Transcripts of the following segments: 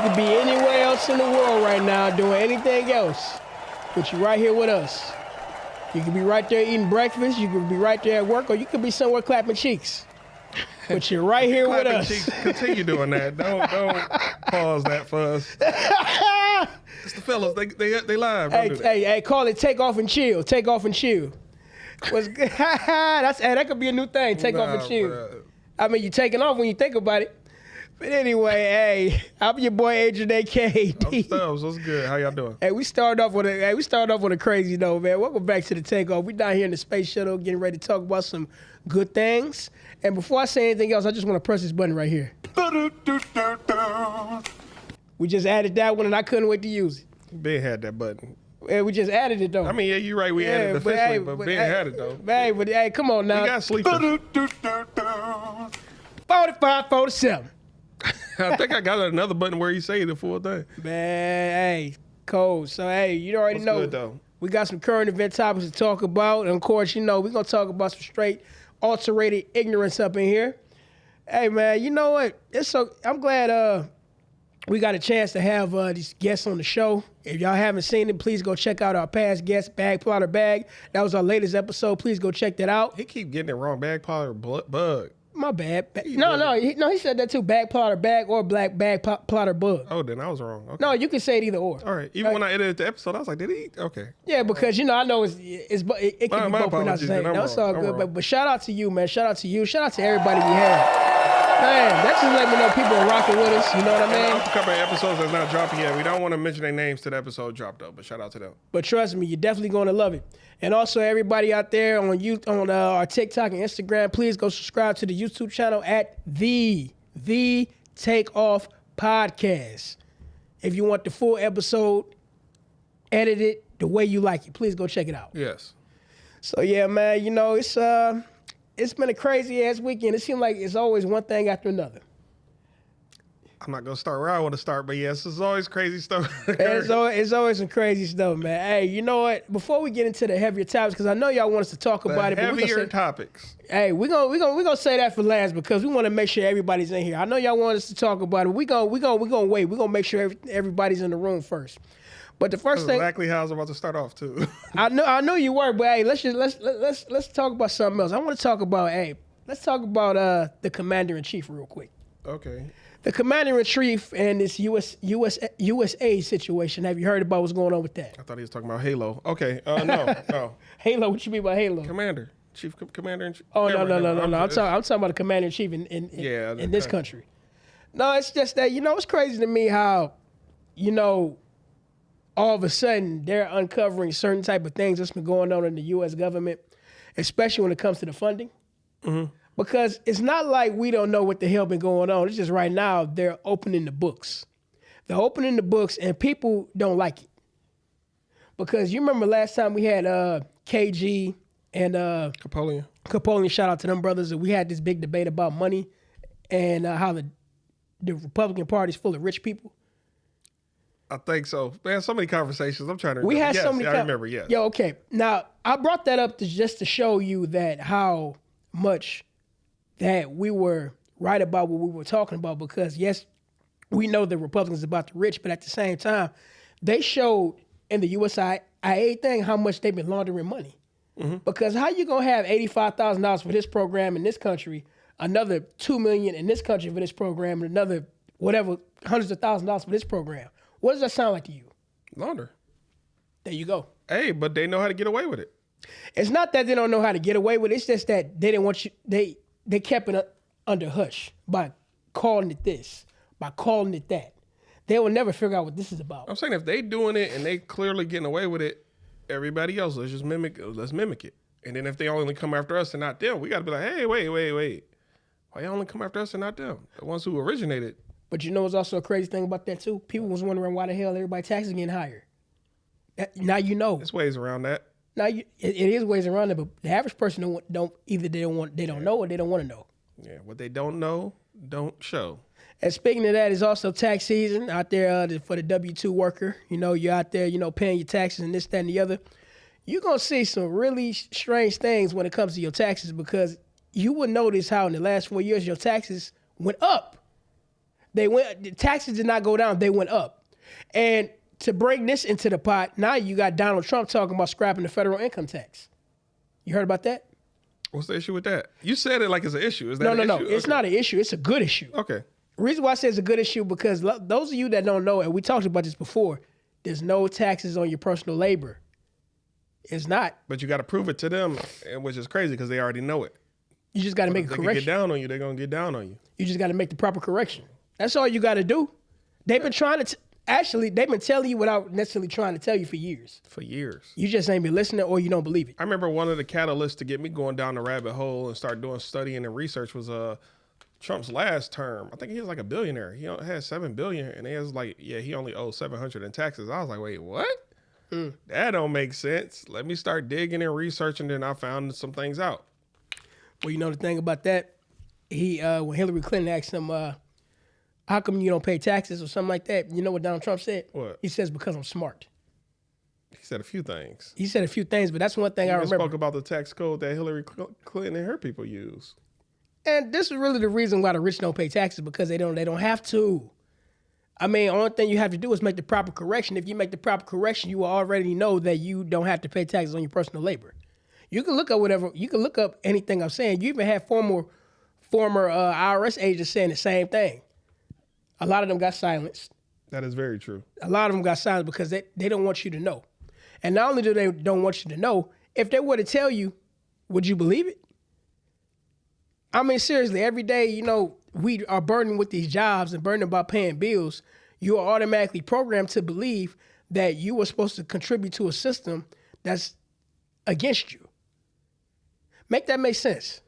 could be anywhere else in the world right now doing anything else, but you're right here with us. You could be right there eating breakfast, you could be right there at work, or you could be somewhere clapping cheeks. But you're right here with us. Cheeks, continue doing that. Don't pause that for us. It's the fellas. They live. Hey, call it Takeoff and Chill. Takeoff and Chill. What's good? That could be a new thing. Takeoff and Chill. Bro. I mean, you're taking off when you think about it. But anyway, hey, I'm your boy Adrian A.K. I'm Stubbs. What's good? How y'all doing? Hey, we started off with a crazy note, man. Welcome back to the Takeoff. We down here in the space shuttle, getting ready to talk about some good things. And before I say anything else, I just want to press this button right here. We just added that one, and I couldn't wait to use it. Ben had that button. Yeah, we just added it though. I mean, yeah, you're right. We added it officially, but Ben had it though. Hey, come on now. We got sleepers. 45, 47. I think I got another button where you say the full thing. Man, hey, cold. So, hey, you already know. Good, though? We got some current event topics to talk about. And, of course, you know, we're going to talk about some straight alterated ignorance up in here. Hey, man, you know what? I'm glad we got a chance to have these guests on the show. If y'all haven't seen it, please go check out our past guest, Bag Plotter Bag. That was our latest episode. Please go check that out. He keep getting it wrong. Bag Plotter Bug. My bad. He said that too. Bag Plotter Bag or Black Bag Plotter Bug. Oh, then I was wrong. Okay. No, you can say it either or. All right. Even when I edited the episode, I was like, did he? Okay. Yeah, because, you know, I know it can be both pronounced the same. That's all good. But shout out to you, man. Shout out to you. Shout out to everybody we had. Man, that just let me know people are rocking with us. You know what I mean? A couple of episodes that's not dropping yet. We don't want to mention their names till the episode dropped, though. But shout out to them. But trust me, you're definitely going to love it. And also, everybody out there on our TikTok and Instagram, please go subscribe to the YouTube channel at the Takeoff Podcast. If you want the full episode edited the way you like it, please go check it out. Yes. So yeah, man, you know, it's been a crazy ass weekend. It seems like it's always one thing after another. I'm not gonna start where I want to start, but yes, it's always crazy stuff. It's always some crazy stuff, man. Hey, you know what? Before we get into the heavier topics, because I know y'all want us to talk about it, heavier topics. Hey, we're gonna say that for last because we want to make sure everybody's in here. I know y'all want us to talk about it. We're gonna wait. We're gonna make sure everybody's in the room first. But the first thing, exactly how I was about to start off too. I know you were, but hey, let's talk about something else. I want to talk about let's talk about the Commander-in-Chief real quick. Okay. The Commander-in-Chief and this USA situation. Have you heard about what's going on with that? I thought he was talking about Halo. Okay. No. Halo? What you mean by Halo? Commander. Chief Commander-in-Chief. Oh, no. I'm talking about the Commander-in-Chief in this country. No, it's just that, you know, it's crazy to me how, you know, all of a sudden they're uncovering certain type of things that's been going on in the U.S. government, especially when it comes to the funding. Mm-hmm. Because it's not like we don't know what the hell been going on. It's just right now they're opening the books. They're opening the books and people don't like it. Because you remember last time we had KG and Capoleon, shout out to them brothers, and we had this big debate about money and how the Republican Party is full of rich people. I think so. Man, so many conversations. I'm trying to remember. We had so many. I remember, yes. Yo, okay. Now, I brought that up just to show you that how much that we were right about what we were talking about, because yes, we know the Republicans about the rich, but at the same time, they showed in the USIA thing how much they've been laundering money. Mm-hmm. Because how you gonna have $85,000 for this program in this country, another $2 million in this country for this program, and another whatever hundreds of thousands of dollars for this program? What does that sound like to you? Launder. There you go. Hey, but they know how to get away with it. It's not that they don't know how to get away with it. It's just that they didn't want you. They kept it under hush by calling it this, by calling it that. They will never figure out what this is about. I'm saying if they doing it and they clearly getting away with it, everybody else, let's mimic it. And then if they only come after us and not them, we got to be like, hey, wait. Why y'all only come after us and not them? The ones who originated. But you know what's also a crazy thing about that too? People was wondering why the hell everybody's taxes getting higher. Now you know. There's ways around that. Now it is ways around it, but the average person don't know or they don't want to know. Yeah, what they don't know, don't show. And speaking of that, it's also tax season out there for the W-2 worker. You know, you're out there, paying your taxes and this, that, and the other. You're going to see some really strange things when it comes to your taxes, because you will notice how in the last 4 years your taxes went up. The taxes did not go down, they went up. And to bring this into the pot, now you got Donald Trump talking about scrapping the federal income tax. You heard about that? What's the issue with that? You said it like it's an issue. Is that No. issue? It's not an issue. It's a good issue. Okay. The reason why I say it's a good issue because those of you that don't know, and we talked about this before, there's no taxes on your personal labor. It's not. But you got to prove it to them, which is crazy because they already know it. You just got to make a correction. They can get down on you. They're going to get down on you. You just got to make the proper correction. That's all you got to do. They've been trying to, they've been telling you without necessarily trying to tell you for years. For years. You just ain't been listening or you don't believe it. I remember one of the catalysts to get me going down the rabbit hole and start doing studying and research was Trump's last term. I think he was like a billionaire. He had $7 billion and he was like, he only owed $700 in taxes. I was like, wait, what? That don't make sense. Let me start digging and researching. Then I found some things out. Well, you know the thing about that, when Hillary Clinton asked him, how come you don't pay taxes or something like that? You know what Donald Trump said? What? He says, because I'm smart. He said a few things. He said a few things, but that's one thing I remember. He spoke about the tax code that Hillary Clinton and her people use. And this is really the reason why the rich don't pay taxes, because they don't have to. I mean, only thing you have to do is make the proper correction. If you make the proper correction, you will already know that you don't have to pay taxes on your personal labor. You can look up whatever. You can look up anything I'm saying. You even have former IRS agents saying the same thing. A lot of them got silenced. That is very true. A lot of them got silenced because they don't want you to know. And not only do they don't want you to know, if they were to tell you, would you believe it? I mean, seriously, every day, we are burdened with these jobs and burdened about paying bills. You are automatically programmed to believe that you were supposed to contribute to a system that's against you. Make that make sense.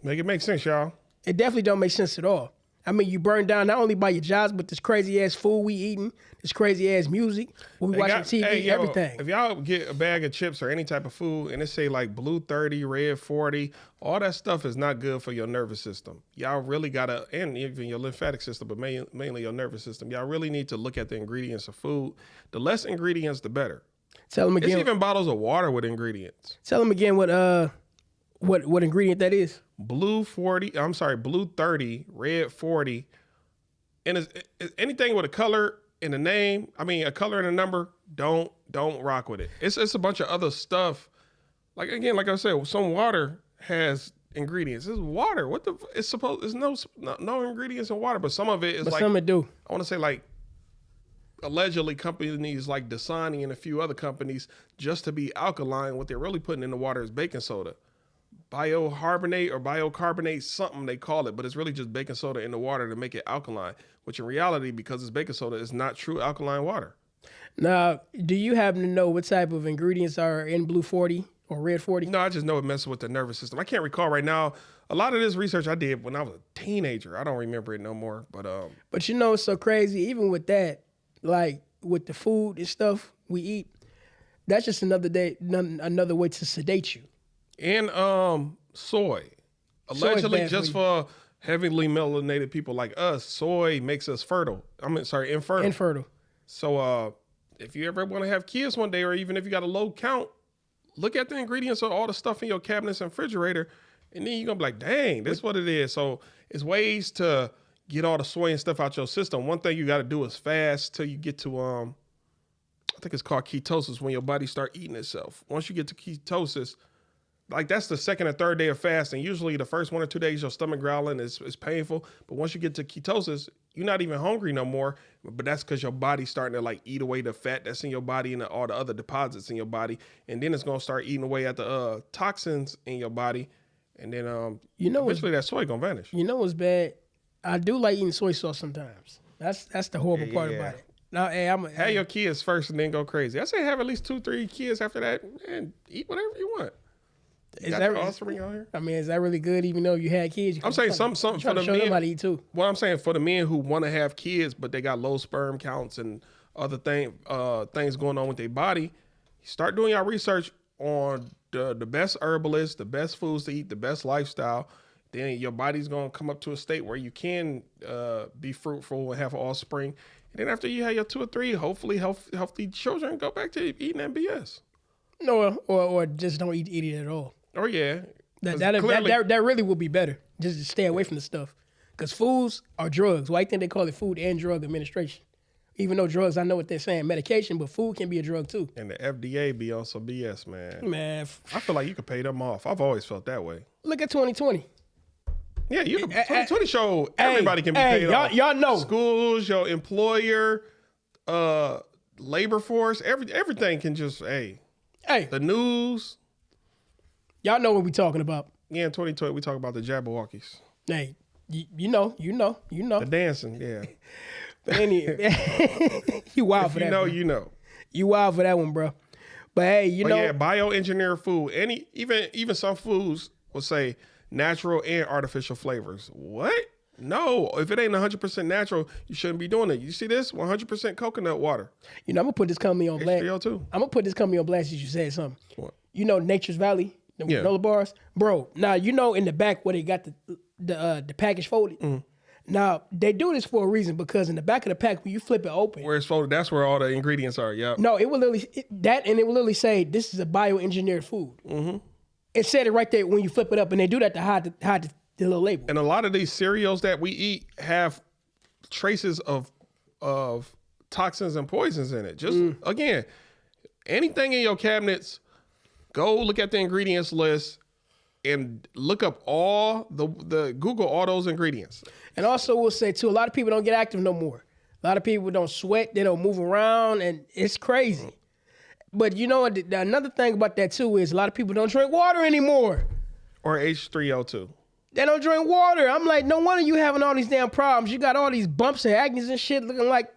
Make it make sense, y'all. It definitely don't make sense at all. I mean, you burned down not only by your jobs, but this crazy-ass food we eating, this crazy-ass music, we watching TV, everything. If y'all get a bag of chips or any type of food and it say like blue 30, red 40, all that stuff is not good for your nervous system. Y'all really got to, and even your lymphatic system, but mainly your nervous system. Y'all really need to look at the ingredients of food. The less ingredients, the better. Tell them again. It's even bottles of water with ingredients. Tell them again what ingredient that is. Blue 30, red 40. And it's anything with a color in the name, a color and a number, don't rock with it. It's a bunch of other stuff. Like I said, some water has ingredients. It's water. There's no ingredients in water, but some of it is but some it do. I want to say like allegedly companies like Dasani and a few other companies, just to be alkaline, what they're really putting in the water is baking soda. Biocarbonate, something they call it, but it's really just baking soda in the water to make it alkaline, which in reality, because it's baking soda, is not true alkaline water. Now, do you happen to know what type of ingredients are in blue 40 or red 40? No, I just know it messes with the nervous system. I can't recall right now. A lot of this research I did when I was a teenager. I don't remember it no more, but it's so crazy, even with that, like with the food and stuff we eat, that's just another way to sedate you. And soy. Allegedly, just for heavily melanated people like us, soy makes us infertile. Infertile. So if you ever want to have kids one day, or even if you got a low count, look at the ingredients of all the stuff in your cabinets and refrigerator, and then you're going to be like, dang, this is what it is. So it's ways to get all the soy and stuff out your system. One thing you got to do is fast till you get to, I think it's called ketosis, when your body start eating itself. Once you get to ketosis, like that's the second or third day of fasting. Usually the first 1 or 2 days, your stomach growling is painful. But once you get to ketosis, you're not even hungry no more. But that's because your body's starting to like eat away the fat that's in your body and all the other deposits in your body. And then it's going to start eating away at the toxins in your body. And then eventually that soy going to vanish. You know what's bad? I do like eating soy sauce sometimes. That's the horrible part about it. Now, have your kids first and then go crazy. I say have at least 2-3 kids after that and eat whatever you want. Is that offspring out here? I mean, is that really good? Even though you had kids, I'm saying something for the men. Them how to eat too. Well, I'm saying for the men who want to have kids, but they got low sperm counts and other things going on with their body. Start doing your research on the best herbalists, the best foods to eat, the best lifestyle. Then your body's gonna come up to a state where you can be fruitful and have offspring. And then after you have your 2 or 3, hopefully healthy children, go back to eating that BS. No, or just don't eat it at all. Oh yeah, that really will be better. Just to stay away from the stuff, Because foods are drugs. Why do you think they call it Food and Drug Administration? Even though drugs, I know what they're saying, medication, but food can be a drug too. And the FDA be on some BS, man. Man. I feel like you could pay them off. I've always felt that way. Look at 2020. Yeah, you can. 2020 show everybody can be paid off. Y'all know. Schools, your employer, labor force, everything can just, hey. The news. Y'all know what we talking about. Yeah, in 2020, we talk about the Jabberwockies. Hey, you know. The dancing, yeah. But anyway, you wild for that. You know. You wild for that one, bro. But hey, you know. Yeah, bioengineered food. Even some foods will say natural and artificial flavors. What? No, if it ain't 100% natural, you shouldn't be doing it. You see this? 100% coconut water. You know, I'm gonna put this company on blast. H3O2. I'm gonna put this company on blast as you said something. What? You know, Nature's Valley, the granola bars, bro. Now you know in the back where they got the package folded. Mm. Now, they do this for a reason because in the back of the pack, when you flip it open. Where it's folded, that's where all the ingredients are, yeah. No, it will literally say, this is a bioengineered food. Mm-hmm. It said it right there when you flip it up, and they do that to hide the little label. And a lot of these cereals that we eat have traces of toxins and poisons in it. Just, again, anything in your cabinets, go look at the ingredients list and look up all the Google all those ingredients. And also we'll say too, a lot of people don't get active no more. A lot of people don't sweat, they don't move around, and it's crazy. But you know what, another thing about that too is a lot of people don't drink water anymore. Or H3O2. They don't drink water. I'm like, no wonder you having all these damn problems. You got all these bumps and acne and shit looking like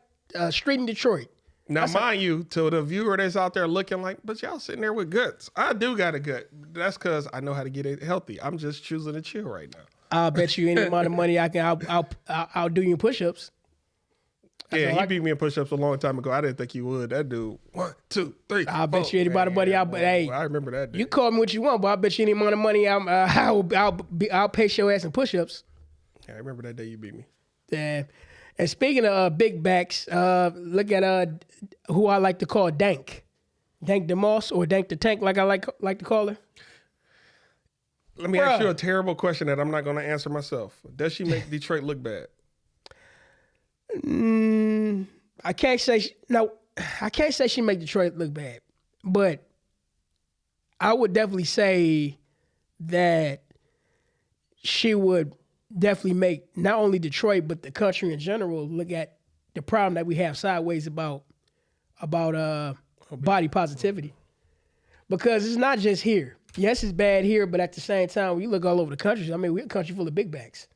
street in Detroit. Now, mind you, to the viewer that's out there looking like, but y'all sitting there with guts. I do got a gut. That's because I know how to get it healthy. I'm just choosing to chill right now. I'll bet you any amount of money I can. I'll do you push-ups. Yeah, he beat me in push-ups a long time ago. I didn't think he would. That dude, 1, 2, 3. I'll bet you any amount of money. Hey, I remember that dude. You call me what you want, but I bet you any amount of money. I'll pay your ass in push-ups. Yeah, I remember that day you beat me. Yeah. And speaking of big backs, look at who I like to call Dank. Dank the Moss or Dank the Tank, like I like to call her. Let me ask you a terrible question that I'm not going to answer myself. Does she make Detroit look bad? I can't say she make Detroit look bad, but I would definitely say that she would definitely make not only Detroit but the country in general look at the problem that we have sideways about body positivity, because it's not just here. Yes, it's bad here, but at the same time, when you look all over the country, I mean, we're a country full of big backs.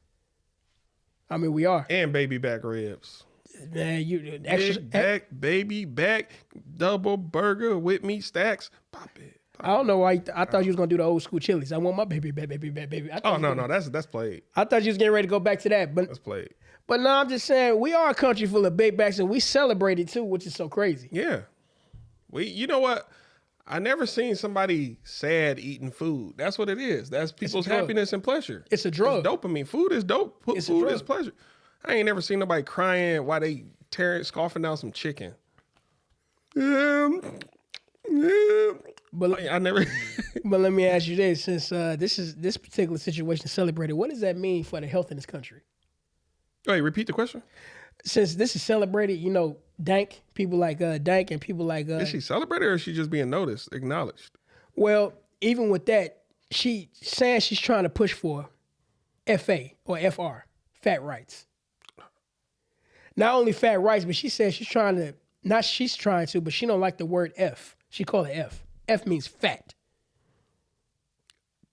I mean, we are. And baby back ribs. Man, big back, baby back, double burger with meat stacks. Pop it. I don't know why. I thought you was gonna do the old school Chili's. I want my baby. Oh no, that's played. I thought you was getting ready to go back to that, but that's played. But no, I'm just saying we are a country full of big backs, and we celebrate it too, which is so crazy. Yeah, you know what? I never seen somebody sad eating food. That's what it is. That's people's happiness and pleasure. It's a drug. It's dopamine. Food is dope. Food is pleasure. I ain't never seen nobody crying while they scoffing down some chicken. But I never. But let me ask you this: since this particular situation is celebrated, what does that mean for the health in this country? Wait, repeat the question. Since this is celebrated, you know, Dank, people like Dank and people like is she celebrated or is she just being noticed, acknowledged? Well, even with that, she saying she's trying to push for FA or FR, fat rights. Not only fat rights, but she says but she don't like the word F. She called it F. F means fat.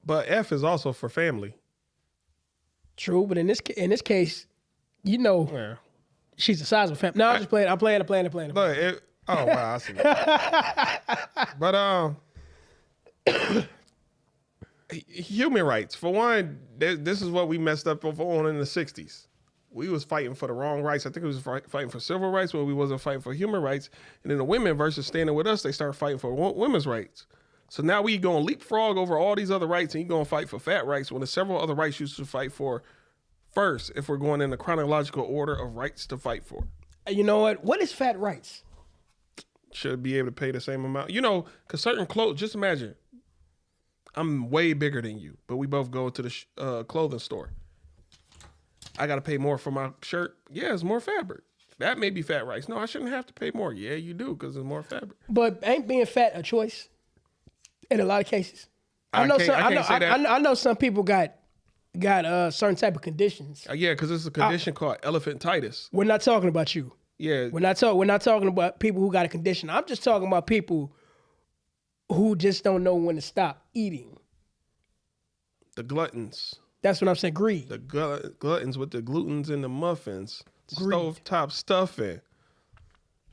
But F is also for family. True, but in this case, you know. Yeah. She's the size of a family. No, I'm just playing. I'm playing. But oh wow, I see. But human rights. For one, this is what we messed up on in the 60s. We was fighting for the wrong rights. I think it was fighting for civil rights, but we wasn't fighting for human rights. And then the women versus standing with us, they started fighting for women's rights. So now we going to leapfrog over all these other rights, and you going to fight for fat rights when there's several other rights you should fight for first, if we're going in the chronological order of rights to fight for. You know what? What is fat rights? Should be able to pay the same amount. You know, because certain clothes, just imagine, I'm way bigger than you, but we both go to the clothing store. I got to pay more for my shirt. Yeah, it's more fabric. That may be fat rights. No, I shouldn't have to pay more. Yeah, you do because it's more fabric. But ain't being fat a choice in a lot of cases? I know some people got certain type of conditions. Yeah, because it's a condition called elephantitis. We're not talking about you. Yeah. We're not talking about people who got a condition. I'm just talking about people who just don't know when to stop eating. The gluttons. That's what I'm saying. Greed. The gluttons with the glutens in the muffins. Stovetop stuffing.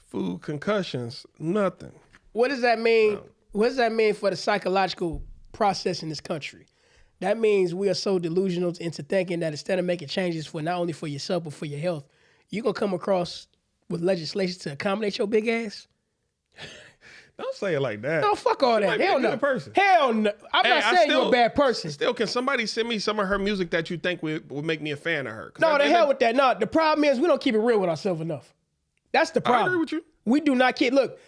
Food concussions. Nothing. What does that mean? What does that mean for the psychological process in this country? That means we are so delusional into thinking that instead of making changes for not only for yourself but for your health, you're going to come across with legislation to accommodate your big ass? Don't say it like that. No, fuck all that. Hell no. Person. Hell no. I'm not saying you're a bad person. Still, can somebody send me some of her music that you think would make me a fan of her? No, the hell with that. No, the problem is we don't keep it real with ourselves enough. That's the problem. I agree with you. We do not keep... Look,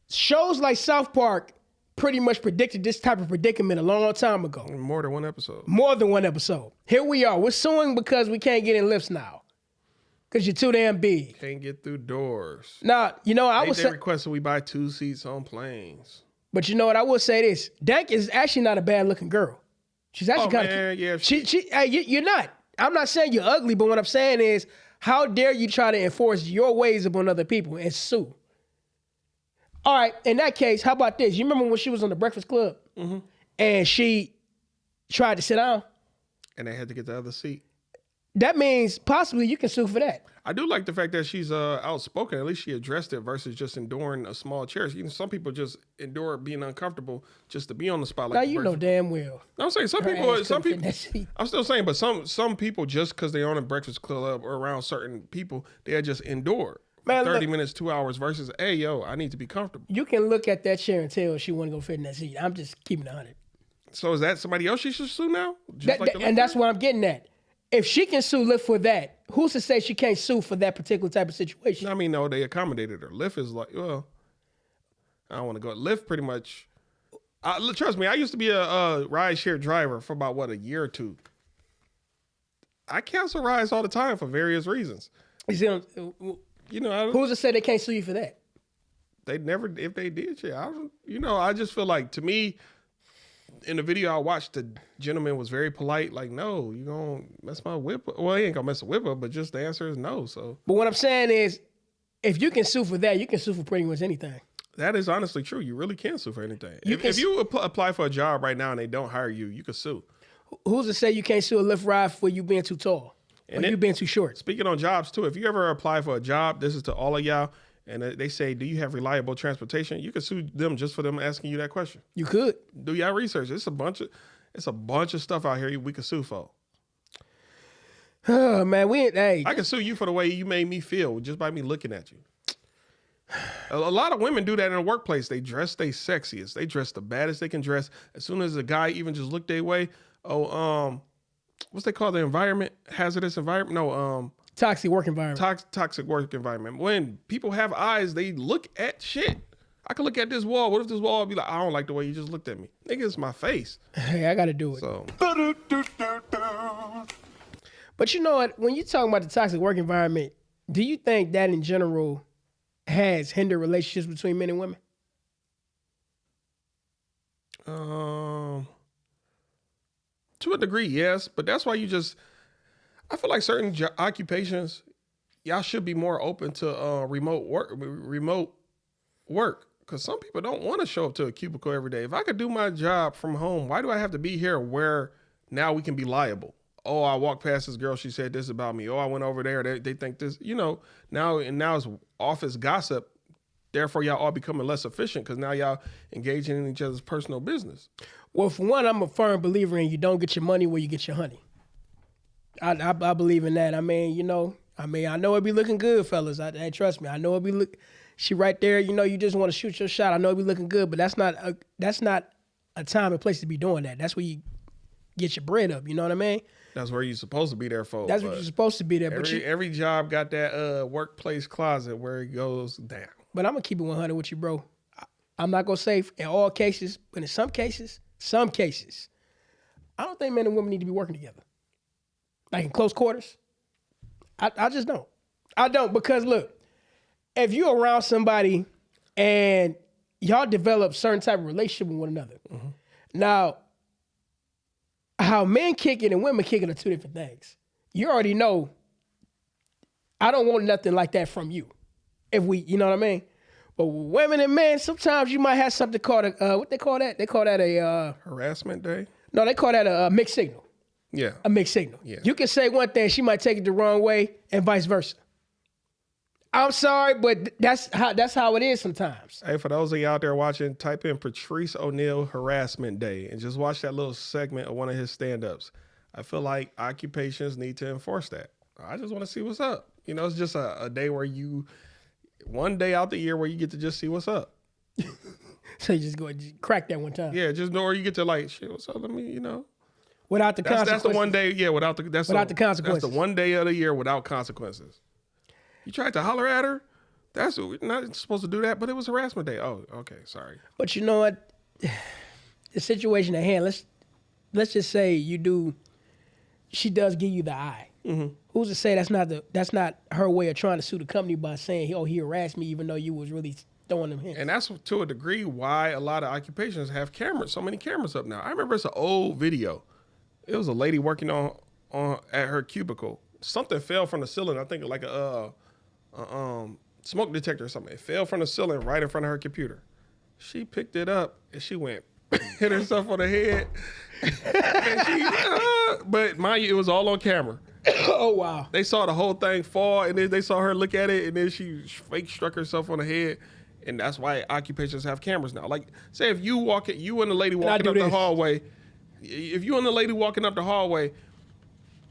shows like South Park pretty much predicted this type of predicament a long time ago. More than one episode. More than one episode. Here we are. We're suing because we can't get in lifts now. Because you're too damn big. Can't get through doors. Now, you know, They requested we buy 2 seats on planes. But you know what? I will say this. Dank is actually not a bad-looking girl. She's actually kind of... Yeah. Hey, you're not. I'm not saying you're ugly, but what I'm saying is, how dare you try to enforce your ways upon other people and sue? All right, in that case, how about this? You remember when she was on the Breakfast Club? Mm-hmm. And she tried to sit down? And they had to get the other seat. That means possibly you can sue for that. I do like the fact that she's outspoken. At least she addressed it versus just enduring a small chair. You know, some people just endure being uncomfortable just to be on the spot. Now you know damn well. I'm saying some people. I'm still saying, but some people just because they're on a Breakfast Club or around certain people, they just endure. Man, 30 minutes, 2 hours versus, hey, yo, I need to be comfortable. You can look at that chair and tell she want to go fit in that seat. I'm just keeping it 100. So is that somebody else she should sue now? And that's what I'm getting at. If she can sue Lyft for that, who's to say she can't sue for that particular type of situation? I mean, no, they accommodated her. Lyft is like, well, I don't want to go. Lyft pretty much, trust me, I used to be a ride-share driver for about, a year or two. I cancel rides all the time for various reasons. You know, who's to say they can't sue you for that? They never, if they did, yeah. I just feel like, to me, in the video I watched, the gentleman was very polite. Like, no, you gonna mess my whip up. Well, he ain't gonna mess the whip up, but just the answer is no. So, but what I'm saying is, if you can sue for that, you can sue for pretty much anything. That is honestly true. You really can sue for anything. If you apply for a job right now and they don't hire you, you can sue. Who's to say you can't sue a Lyft ride for you being too tall? And you being too short. Speaking on jobs too, if you ever apply for a job, this is to all of y'all, and they say, do you have reliable transportation? You can sue them just for them asking you that question. You could. Do y'all research? It's a bunch of stuff out here we can sue for. Oh man, I can sue you for the way you made me feel just by me looking at you. A lot of women do that in the workplace. They dress they sexiest. They dress the baddest they can dress. As soon as a guy even just look their way, what's they call the environment? Hazardous environment? No, toxic work environment. Toxic work environment. When people have eyes, they look at shit. I can look at this wall. What if this wall be like, I don't like the way you just looked at me. Nigga, it's my face. Hey, I got to do it. So. But you know what? When you're talking about the toxic work environment, do you think that in general has hindered relationships between men and women? To a degree, yes. But that's why I feel like certain occupations, y'all should be more open to remote work. Because some people don't want to show up to a cubicle every day. If I could do my job from home, why do I have to be here where now we can be liable? Oh, I walked past this girl, she said this about me. Oh, I went over there, they think this, now it's office gossip. Therefore, y'all all becoming less efficient because now y'all engaging in each other's personal business. Well, for one, I'm a firm believer in you don't get your money where you get your honey. I believe in that. I know it be looking good, fellas. Trust me. I know it be she right there, you just want to shoot your shot. I know it be looking good, but that's not a time and place to be doing that. That's where you get your bread up, you know what I mean? That's where you're supposed to be there for. That's what you're supposed to be there. Every job got that workplace closet where it goes down. But I'm going to keep it 100 with you, bro. I'm not going to say in all cases, but in some cases, I don't think men and women need to be working together. Like in close quarters. I just don't. I don't because look, if you're around somebody and y'all develop certain type of relationship with one another, now how men kick it and women kick it are two different things. You already know. I don't want nothing like that from you. If we, you know what I mean. But with women and men, sometimes you might have something called a what they call that? They call that a harassment day. No, they call that a mixed signal. Yeah, a mixed signal. Yeah. You can say one thing, she might take it the wrong way, and vice versa. I'm sorry, but that's how it is sometimes. Hey, for those of you out there watching, type in Patrice O'Neal harassment day and just watch that little segment of one of his stand-ups. I feel like occupations need to enforce that. I just want to see what's up. You know, it's just a day where one day out the year where you get to just see what's up. So you just go and crack that one time. Yeah, just know where you get to like, shit, what's up? Let me, you know. Without the consequences. That's the one day, yeah, without the consequences. That's the one day of the year without consequences. You tried to holler at her? We're not supposed to do that, but it was harassment day. Oh, okay, sorry. But you know what? The situation at hand, let's just say she does give you the eye. Mm-hmm. Who's to say that's not her way of trying to sue the company by saying, oh, he harassed me even though you was really throwing them hints. And that's to a degree why a lot of occupations have cameras, so many cameras up now. I remember it's an old video. It was a lady working on at her cubicle. Something fell from the ceiling. I think like a smoke detector or something. It fell from the ceiling right in front of her computer. She picked it up and she went hit herself on the head. And but mind you, it was all on camera. Oh, wow. They saw the whole thing fall, and then they saw her look at it, and then she fake struck herself on the head. And that's why occupations have cameras now. Like, say if you and the lady walking up the hallway, if you and the lady walking up the hallway,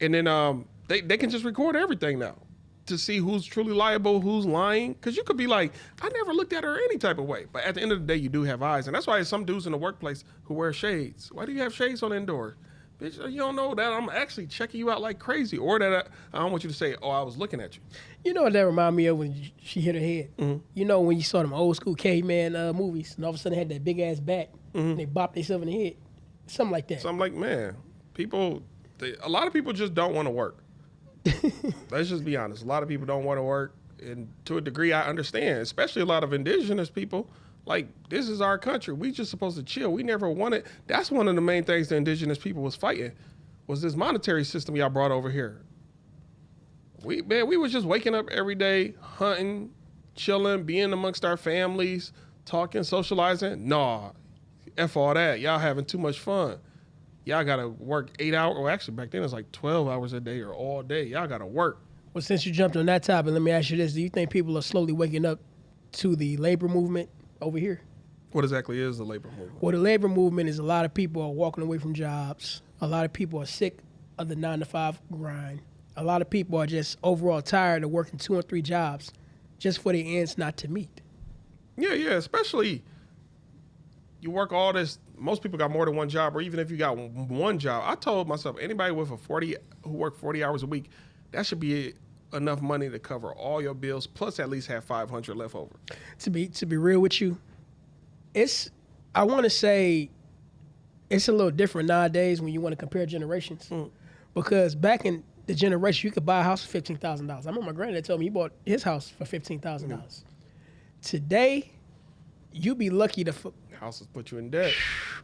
and then they can just record everything now to see who's truly liable, who's lying. Because you could be like, I never looked at her any type of way. But at the end of the day, you do have eyes. And that's why some dudes in the workplace who wear shades. Why do you have shades on indoors? Bitch, you don't know that I'm actually checking you out like crazy, or that I don't want you to say, oh, I was looking at you. You know what that remind me of when she hit her head? Mm-hmm. You know when you saw them old school caveman movies, and all of a sudden they had that big ass bat, and they bopped themselves in the head. Something like that. Something like, man, a lot of people just don't want to work. Let's just be honest. A lot of people don't want to work, and to a degree I understand, especially a lot of indigenous people. Like, this is our country. We just supposed to chill. We never wanted. That's one of the main things the indigenous people was fighting, was this monetary system y'all brought over here. We was just waking up every day, hunting, chilling, being amongst our families, talking, socializing. Nah, F all that. Y'all having too much fun. Y'all got to work 8 hours. Or actually, back then it was like 12 hours a day or all day. Y'all got to work. Well, since you jumped on that topic, let me ask you this. Do you think people are slowly waking up to the labor movement over here? What exactly is the labor movement? Well, the labor movement is a lot of people are walking away from jobs. A lot of people are sick of the 9-to-5 grind. A lot of people are just overall tired of working 2 and 3 jobs just for the ends not to meet. Yeah, especially you work all this. Most people got more than one job, or even if you got one job. I told myself, anybody who work 40 hours a week, that should be enough money to cover all your bills, plus at least have $500 left over. To be real with you, I want to say it's a little different nowadays when you want to compare generations. Because back in the generation, you could buy a house for $15,000. I remember my granddad told me he bought his house for $15,000. Today, you be lucky to houses put you in debt.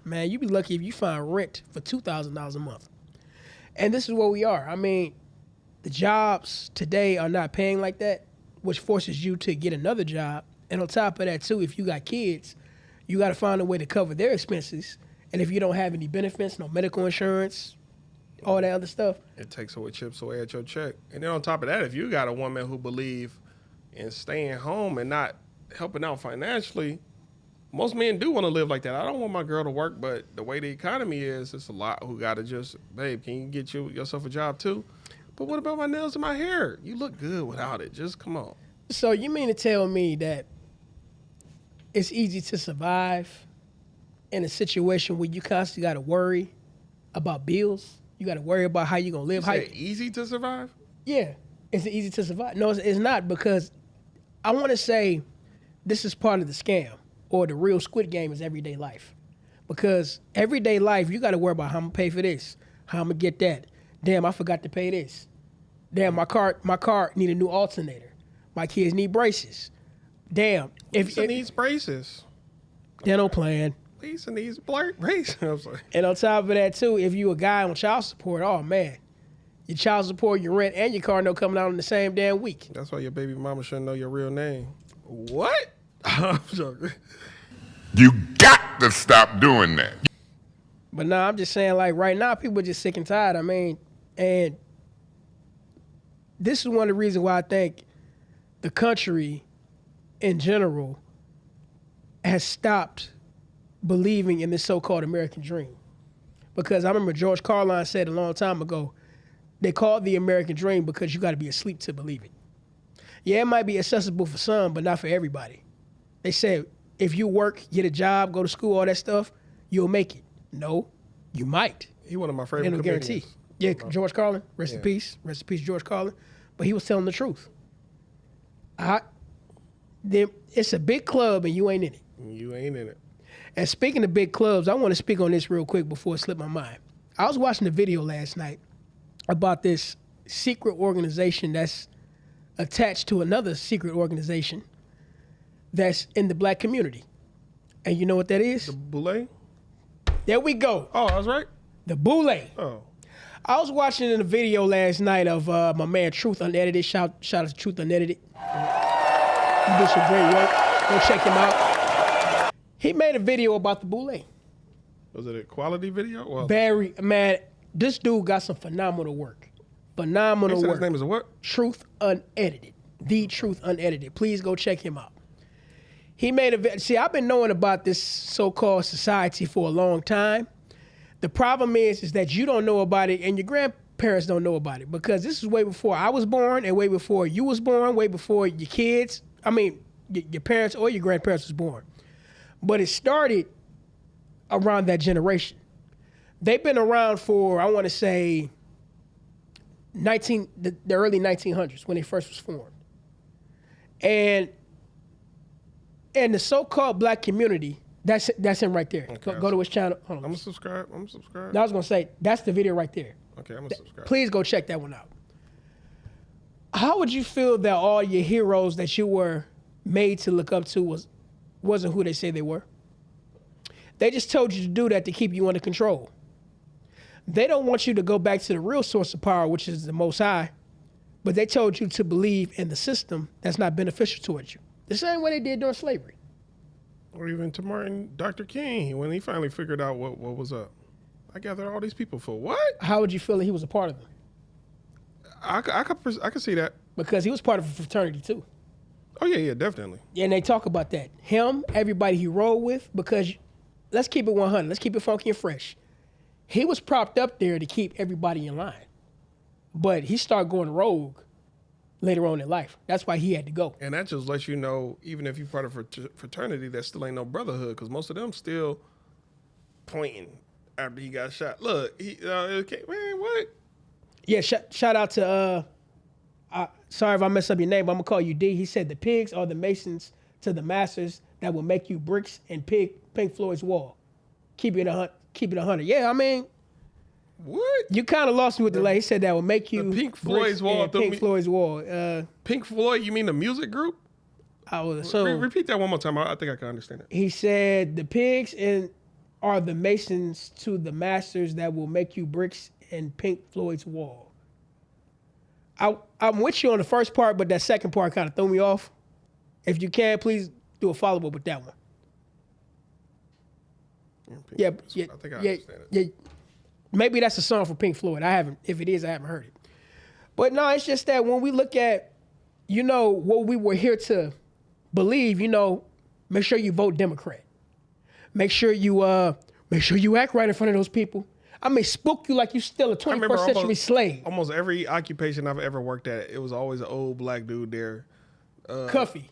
Man, you be lucky if you find rent for $2,000 a month. And this is where we are. I mean, the jobs today are not paying like that, which forces you to get another job. And on top of that, too, if you got kids, you got to find a way to cover their expenses. And if you don't have any benefits, no medical insurance, all that other stuff, it chips away at your check. And then on top of that, if you got a woman who believe in staying home and not helping out financially, most men do want to live like that. I don't want my girl to work, but the way the economy is, it's a lot who got to just, babe, can you get yourself a job too? But what about my nails and my hair? You look good without it. Just come on. So you mean to tell me that it's easy to survive in a situation where you constantly got to worry about bills? You got to worry about how you're going to live. You say easy to survive? Yeah. Is it easy to survive? No, it's not, because I want to say this is part of the scam, or the real Squid Game is everyday life. Because everyday life, you got to worry about how I'm going to pay for this, how I'm going to get that. Damn, I forgot to pay this. Damn, my car need a new alternator. My kids need braces. Damn. If Lisa needs braces. They don't plan. Lisa needs braces. I'm sorry. And on top of that, too, if you a guy on child support, oh, man. Your child support, your rent, and your car note coming out in the same damn week. That's why your baby mama shouldn't know your real name. What? I'm joking. You got to stop doing that. But no, I'm just saying, like, right now, people are just sick and tired. I mean, and this is one of the reasons why I think the country in general has stopped believing in this so-called American dream. Because I remember George Carlin said a long time ago, they call it the American dream because you got to be asleep to believe it. Yeah, it might be accessible for some, but not for everybody. They said, if you work, get a job, go to school, all that stuff, you'll make it. No, you might. He one of my favorite Ain't no guarantee. Yeah, George Carlin, rest in peace. Rest in peace, George Carlin. But he was telling the truth. It's a big club and you ain't in it. You ain't in it. And speaking of big clubs, I want to speak on this real quick before it slipped my mind. I was watching a video last night about this secret organization that's attached to another secret organization that's in the black community. And you know what that is? The Boule? There we go. Oh, I was right? The Boule. Oh. I was watching a video last night of my man Truth Unedited. Shout out to Truth Unedited. He did some great work. Go check him out. He made a video about the Boule. Was it a quality video? Well, Barry, man, this dude got some phenomenal work. Phenomenal work. His name is what? Truth Unedited. The Truth Unedited. Please go check him out. He made a... See, I've been knowing about this so-called society for a long time. The problem is that you don't know about it and your grandparents don't know about it because this is way before I was born and way before you was born, way before your kids, your parents or your grandparents was born. But it started around that generation. They've been around for, I want to say, the early 1900s when they first was formed. And the so-called black community, that's him right there. Okay, go to his channel. Hold on. I'm subscribed. No, I was going to say, that's the video right there. Okay, I'm going to subscribe. Please go check that one out. How would you feel that all your heroes that you were made to look up to wasn't who they say they were? They just told you to do that to keep you under control. They don't want you to go back to the real source of power, which is the Most High, but they told you to believe in the system that's not beneficial towards you. The same way they did during slavery. Or even to Martin, Dr. King, when he finally figured out what was up. I gathered all these people for what? How would you feel that he was a part of them? I could see that. Because he was part of a fraternity too. Oh, yeah, definitely. Yeah, and they talk about that. Him, everybody he rolled with, because let's keep it 100. Let's keep it funky and fresh. He was propped up there to keep everybody in line. But he started going rogue later on in life. That's why he had to go. And that just lets you know, even if you're part of a fraternity, that still ain't no brotherhood, because most of them still pointing after he got shot. Look, man, what? Yeah, shout out to, sorry if I mess up your name, but I'm going to call you D. He said the pigs are the masons to the masters that will make you bricks and Pink Floyd's wall. Keep it 100. Yeah, I mean, what? You kind of lost me with the lay. He said that will make you the Pink Floyd's wall. Pink Floyd's wall. Pink Floyd, you mean the music group? I would assume. Repeat that one more time. I think I can understand it. He said the pigs are the masons to the masters that will make you bricks and Pink Floyd's wall. I'm with you on the first part, but that second part kind of threw me off. If you can, please do a follow-up with that one. Yeah, I think I understand it. Yeah. Maybe that's a song for Pink Floyd. If it is, I haven't heard it. But no, it's just that when we look at, what we were here to believe, make sure you vote Democrat. Make sure you act right in front of those people. I mean, spook you like you still a 21st century slave. Almost every occupation I've ever worked at, it was always an old black dude there. Cuffy.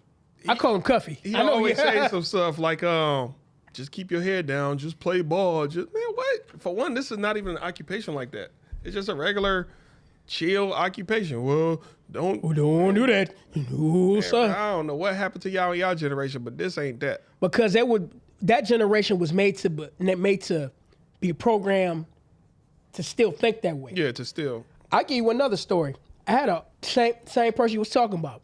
I call him Cuffy. He always say some stuff like, just keep your head down, just play ball. Man, what? For one, this is not even an occupation like that. It's just a regular, chill occupation. Well, don't do that. No, son. I don't know what happened to y'all in y'all generation, but this ain't that. Because that generation was made to be programmed to still think that way. Yeah, to still. I'll give you another story. I had a same person you was talking about.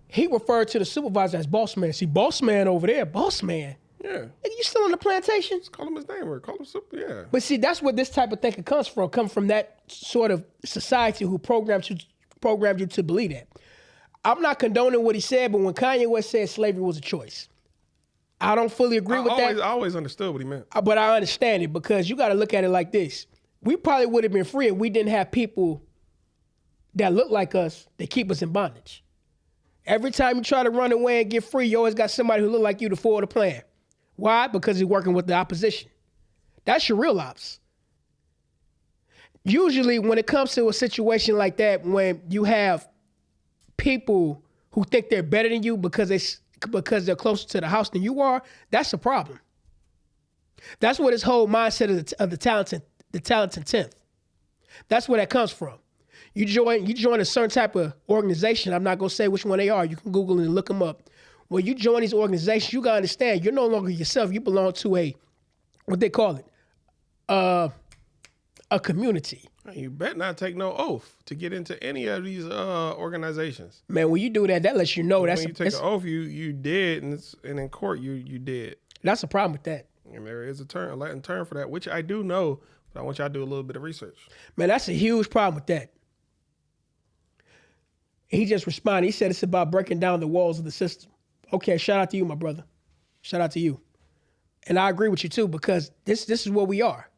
He referred to the supervisor as boss man. See, boss man over there, boss man. Yeah. Nigga, you still on the plantation? Just call him his name or call him super. Yeah. But see, that's where this type of thinking comes from. Come from that sort of society who programmed you to believe that. I'm not condoning what he said, but when Kanye West said slavery was a choice, I don't fully agree with that. I always understood what he meant. But I understand it because you got to look at it like this. We probably would have been free if we didn't have people that look like us that keep us in bondage. Every time you try to run away and get free, you always got somebody who look like you to forward a plan. Why? Because he's working with the opposition. That's your real ops. Usually when it comes to a situation like that, when you have people who think they're better than you because they're closer to the house than you are, that's a problem. That's where this whole mindset of the talented 10th. That's where that comes from. You join a certain type of organization. I'm not gonna say which one they are. You can Google and look them up. When you join these organizations, you gotta understand you're no longer yourself. You belong to what they call it, a community. You better not take no oath to get into any of these organizations. Man, when you do that lets you know when you take an oath, you did, and in court you did. That's a problem with that. And there is a Latin term for that, which I do know, but I want y'all to do a little bit of research. Man, that's a huge problem with that. He just responded. He said it's about breaking down the walls of the system. Okay, shout out to you, my brother. Shout out to you. And I agree with you too, because this is what we are.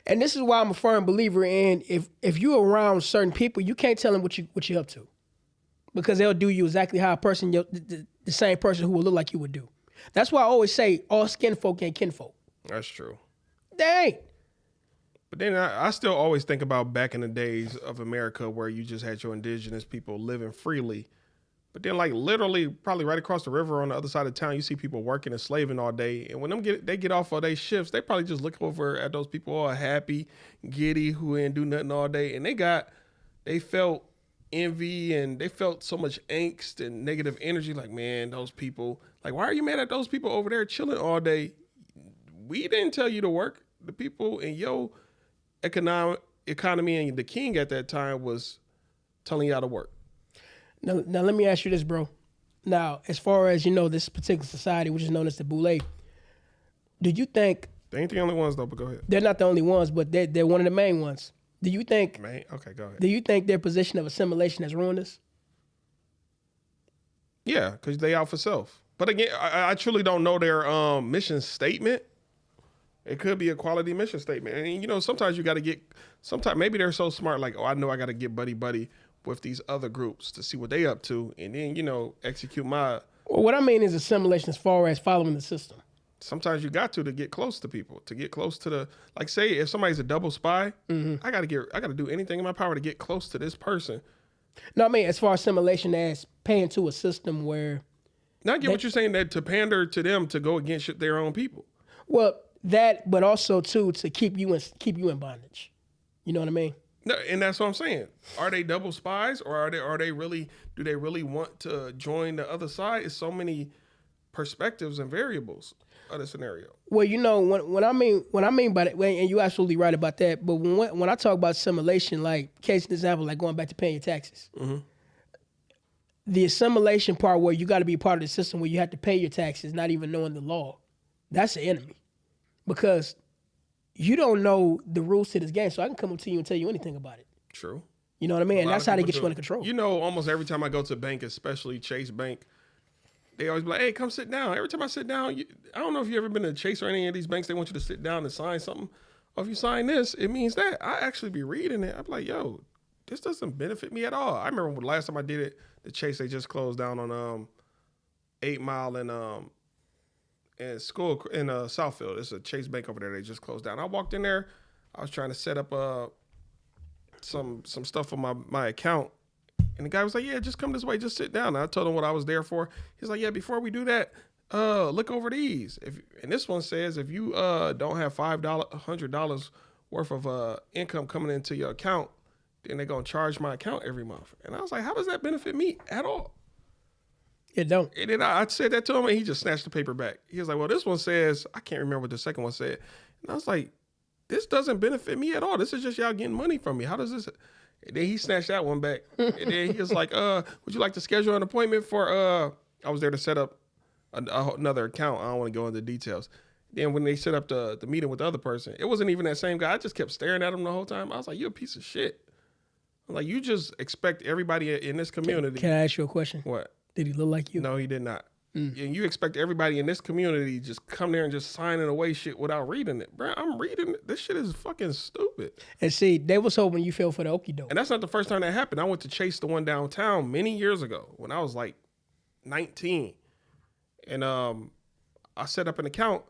And this is why I'm a firm believer in if you're around certain people, you can't tell them what you're up to. Because they'll do you exactly how the same person who will look like you would do. That's why I always say all skin folk ain't kinfolk. That's true. They ain't. But then I still always think about back in the days of America where you just had your indigenous people living freely. But then like literally probably right across the river on the other side of town, you see people working and slaving all day. And when they get off of their shifts, they probably just look over at those people all happy, giddy, who ain't do nothing all day. And they felt envy and they felt so much angst and negative energy. Like, man, those people, like, why are you mad at those people over there chilling all day? We didn't tell you to work. The people in your economy and the king at that time was telling you how to work. Now let me ask you this, bro. Now, as far as, this particular society, which is known as the Boule, do you think... They ain't the only ones, though, but go ahead. They're not the only ones, but they're one of the main ones. Do you think... Okay, go ahead. Do you think their position of assimilation has ruined us? Yeah, because they out for self. But again, I truly don't know their mission statement. It could be a quality mission statement. And, sometimes you got to get... Sometimes maybe they're so smart, like, I know I got to get buddy with these other groups to see what they up to, and then, execute my... Well, what I mean is assimilation as far as following the system. Sometimes you got to get close to people, to get close to the... Like, say, if somebody's a double spy, I got to do anything in my power to get close to this person. No, I mean, as far as assimilation as paying to a system where... Now, I get what you're saying, that to pander to them to go against their own people. Well, that, but also, too, to keep you in bondage. You know what I mean? No, and that's what I'm saying. Are they double spies, or are they really? Do they really want to join the other side? It's so many perspectives and variables of the scenario. Well, when I mean by that, and you're absolutely right about that. But when I talk about assimilation, like case in example, like going back to paying your taxes, the assimilation part where you got to be part of the system where you have to pay your taxes, not even knowing the law, that's the enemy, because you don't know the rules to this game, so I can come up to you and tell you anything about it. True. You know what I mean? And that's how they get you under control. Almost every time I go to a bank, especially Chase Bank, they always be like, hey, come sit down. Every time I sit down, I don't know if you've ever been to Chase or any of these banks, they want you to sit down and sign something. Or if you sign this, it means that. I actually be reading it. I'm like, yo, this doesn't benefit me at all. I remember the last time I did it, the Chase, they just closed down on 8 Mile and school in Southfield. It's a Chase Bank over there. They just closed down. I walked in there. I was trying to set up some stuff on my account, and the guy was like, "Yeah, just come this way. Just sit down." And I told him what I was there for. He's like, "Yeah, before we do that, look over these. And this one says if you don't have $100 worth of income coming into your account, then they're gonna charge my account every month." And I was like, "How does that benefit me at all?" It don't. And then I said that to him, and he just snatched the paper back. He was like, well, this one says, I can't remember what the second one said. And I was like, this doesn't benefit me at all. This is just y'all getting money from me. How does this? And then he snatched that one back. And then he was like, would you like to schedule an appointment for, I was there to set up another account. I don't want to go into details. Then when they set up the meeting with the other person, it wasn't even that same guy. I just kept staring at him the whole time. I was like, you're a piece of shit. I'm like, you just expect everybody in this community. Can I ask you a question? What? Did he look like you? No, he did not. And you expect everybody in this community just come there and just signing away shit without reading it. Bro, I'm reading it. This shit is fucking stupid. And see, they was hoping you fell for the okie doke. And that's not the first time that happened. I went to chase the one downtown many years ago when I was like 19. And I set up an account.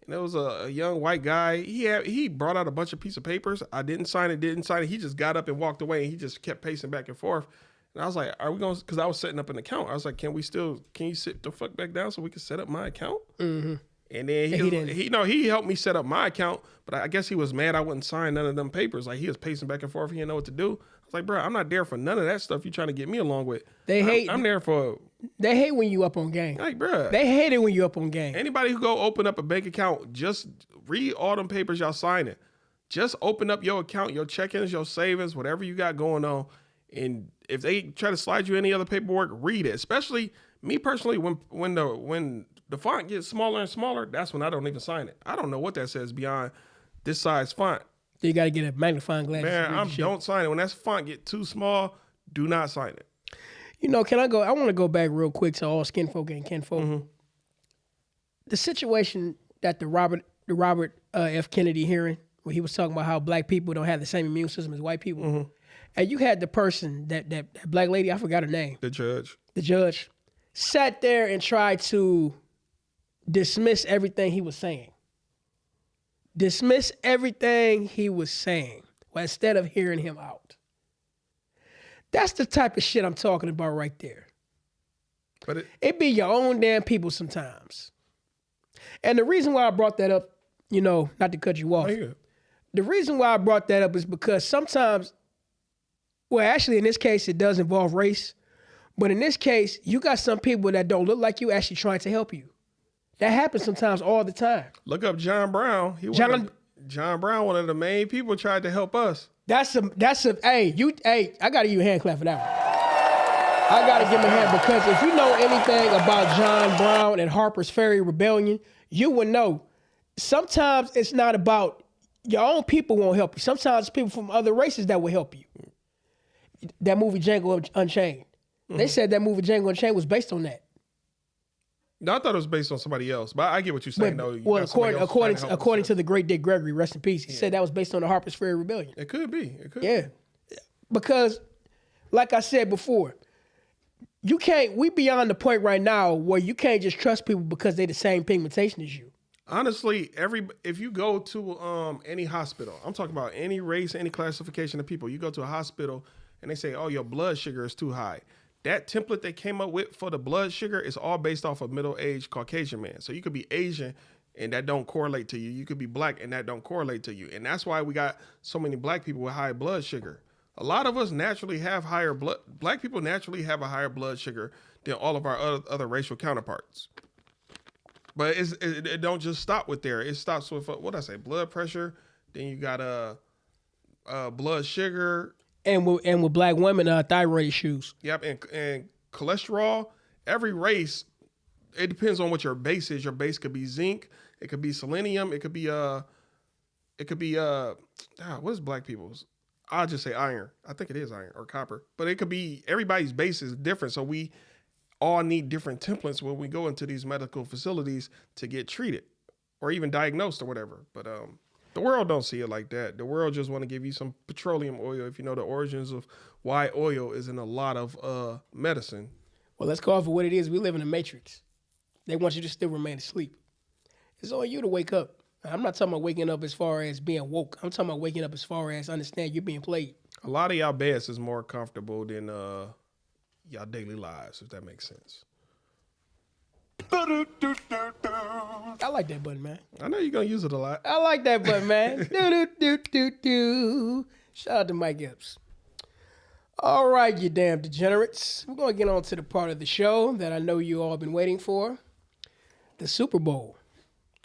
And there was a young white guy. He brought out a bunch of pieces of papers. I didn't sign it. He just got up and walked away. And he just kept pacing back and forth. And I was like, are we going to, because I was setting up an account. I was like, can you sit the fuck back down so we can set up my account? Mm-hmm. And then he helped me set up my account, but I guess he was mad I wouldn't sign none of them papers. Like he was pacing back and forth. He didn't know what to do. I was like, bro, I'm not there for none of that stuff you trying to get me along with. I'm there for. They hate when you up on game. Like, bro. They hate it when you up on game. Anybody who go open up a bank account, just read all them papers y'all signing. Just open up your account, your check-ins, your savings, whatever you got going on. And if they try to slide you any other paperwork, read it. Especially me personally, when the font gets smaller and smaller, that's when I don't even sign it. I don't know what that says beyond this size font. You got to get a magnifying glass. Man, don't sign it. When that font get too small, do not sign it. You know, can I go? I want to go back real quick to all skin folk and kinfolk. Mm-hmm. The situation that the Robert F. Kennedy hearing, where he was talking about how black people don't have the same immune system as white people. Mm-hmm. And you had the person, that black lady, I forgot her name. The judge sat there and tried to dismiss everything he was saying. Well, instead of hearing him out. That's the type of shit I'm talking about right there. But it be your own damn people sometimes. And the reason why I brought that up, you know, not to cut you off. The reason why I brought that up is because sometimes, well, actually, in this case, it does involve race. But in this case, you got some people that don't look like you actually trying to help you. That happens sometimes all the time. Look up John Brown. John Brown, one of the main people, tried to help us. I gotta give you a hand clap for that one. I gotta give him a hand because if you know anything about John Brown and Harper's Ferry Rebellion, you would know sometimes it's not about your own people won't help you. Sometimes it's people from other races that will help you. That movie Django Unchained. Mm-hmm. They said that movie Django Unchained was based on that. No, I thought it was based on somebody else, but I get what you're saying. According to the great Dick Gregory, rest in peace, he said that was based on the Harper's Ferry Rebellion. It could be. Yeah, because, like I said before, we beyond the point right now where you can't just trust people because they're the same pigmentation as you. Honestly, if you go to any hospital, I'm talking about any race, any classification of people, you go to a hospital and they say, oh, your blood sugar is too high. That template they came up with for the blood sugar is all based off of middle-aged Caucasian man. So you could be Asian and that don't correlate to you. You could be black and that don't correlate to you. And that's why we got so many black people with high blood sugar. A lot of us naturally have black people naturally have a higher blood sugar than all of our other racial counterparts. But it don't just stop with there. It stops with, blood pressure. Then you got blood sugar. And with black women, thyroid issues. Yep, and cholesterol. Every race, it depends on what your base is. Your base could be zinc. It could be selenium. It could be what is black people's? I'll just say iron. I think it is iron or copper. But it could be, everybody's base is different. So we all need different templates when we go into these medical facilities to get treated or even diagnosed or whatever. But the world don't see it like that. The world just want to give you some petroleum oil if you know the origins of why oil is in a lot of medicine. Well, let's call it for what it is. We live in a matrix. They want you to still remain asleep. It's on you to wake up. I'm not talking about waking up as far as being woke. I'm talking about waking up as far as understand you're being played. A lot of y'all beds is more comfortable than y'all daily lives, if that makes sense. I like that button, man. I know you're going to use it a lot. I like that button, man. Shout out to Mike Epps. All right, you damn degenerates. We're going to get on to the part of the show that I know you all been waiting for. The Super Bowl.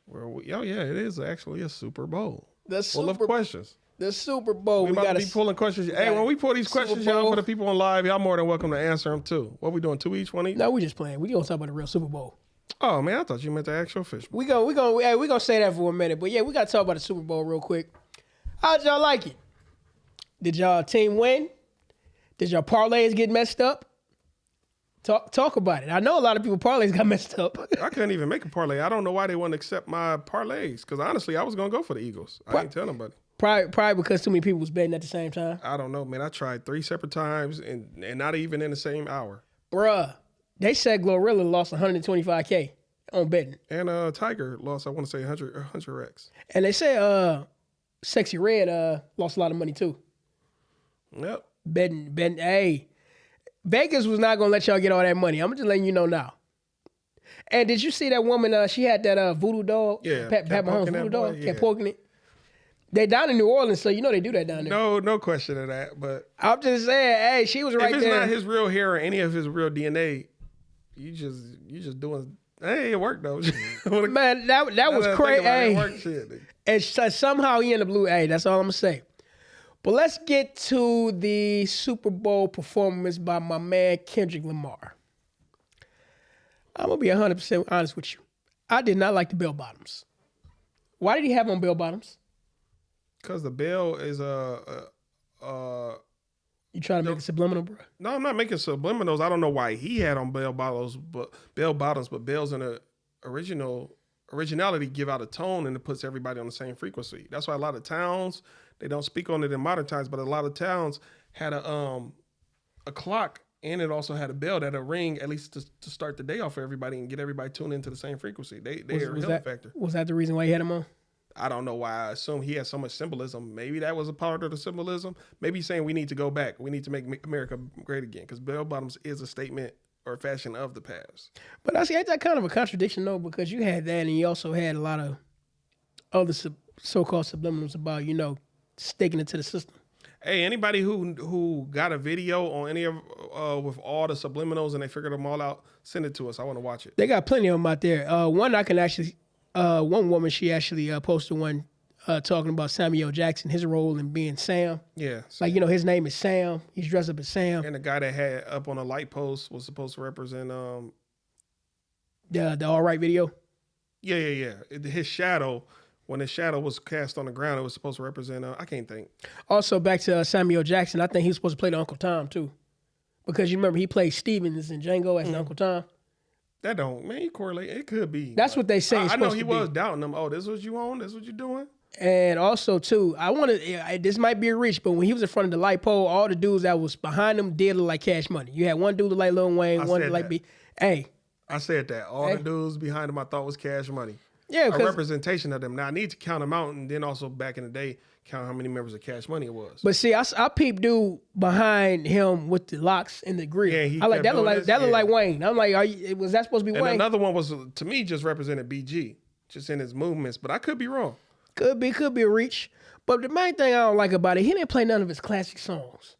It is actually a Super Bowl. The questions. The Super Bowl. We about to be pulling questions. Hey, when we pull these questions out for the people on live, y'all more than welcome to answer them too. What we doing? 2 each, 1 each? No, we just playing. We gonna talk about the real Super Bowl. Oh man, I thought you meant the actual fish. We gonna say that for a minute, but yeah, we gotta talk about the Super Bowl real quick. How'd y'all like it? Did y'all team win? Did y'all parlays get messed up? Talk about it. I know a lot of people parlays got messed up. I couldn't even make a parlay. I don't know why they wouldn't accept my parlays. Because honestly, I was gonna go for the Eagles. I didn't tell nobody. Probably because too many people was betting at the same time. I don't know, man. I tried 3 separate times and not even in the same hour. Bruh, they said Glorilla lost $125K on betting. And Tiger lost, I want to say 100x. And they say Sexy Red lost a lot of money too. Yep. Betting. Hey, Vegas was not gonna let y'all get all that money. I'm just letting you know now. And did you see that woman? She had that voodoo doll. Yeah, Pat Mahomes voodoo doll. Kept poking it. They down in New Orleans, so you know they do that down there. No question of that. But I'm just saying, hey, she was right there. If it's not his real hair or any of his real DNA, you just doing. Hey, it worked though. Man, that was crazy. Hey, it worked, shit. And somehow he ended up blue. Hey, that's all I'm gonna say. But let's get to the Super Bowl performance by my man Kendrick Lamar. I'm going to be 100% honest with you. I did not like the bell bottoms. Why did he have on bell bottoms? Because the bell is You trying to make a subliminal, bro? No, I'm not making subliminals. I don't know why he had on bell bottoms, but bells in the originality give out a tone and it puts everybody on the same frequency. That's why a lot of towns, they don't speak on it in modern times, but a lot of towns had a clock and it also had a bell that'll ring at least to start the day off for everybody and get everybody tuned into the same frequency. They are a healing factor. Was that the reason why he had him on? I don't know why. I assume he had so much symbolism. Maybe that was a part of the symbolism. Maybe he's saying we need to go back. We need to make America great again because bell bottoms is a statement or a fashion of the past. But I see ain't that kind of a contradiction though, because you had that and you also had a lot of other so-called subliminals about, sticking it to the system. Hey, anybody who got a video on any of with all the subliminals and they figured them all out, send it to us. I want to watch it. They got plenty of them out there. One I can actually, one woman, she actually posted one talking about Samuel Jackson, his role in being Sam. Yeah. Like, his name is Sam. He's dressed up as Sam. And the guy that had up on a light post was supposed to represent the All Right video. Yeah. His shadow. When his shadow was cast on the ground, it was supposed to represent, I can't think. Also, back to Samuel Jackson, I think he was supposed to play the Uncle Tom, too. Because you remember, he played Stevens in Django as the Uncle Tom. That don't, man, you correlate. It could be. That's what they say I know he was doubting them. Oh, this is what you on? This is what you doing? And also, too, this might be a reach, but when he was in front of the light pole, all the dudes that was behind him did look like Cash Money. You had one dude look like Lil Wayne, one look like Hey. I said that. All the dudes behind him I thought was Cash Money. Yeah, a representation of them. Now I need to count them out, and then also back in the day, count how many members of Cash Money it was. But see, I peeped dude behind him with the locks and the grill. Yeah, I like that. Looked like Wayne. I'm like, was that supposed to be and Wayne? Another one was to me just represented BG, just in his movements. But I could be wrong. Could be a reach. But the main thing I don't like about it, he didn't play none of his classic songs.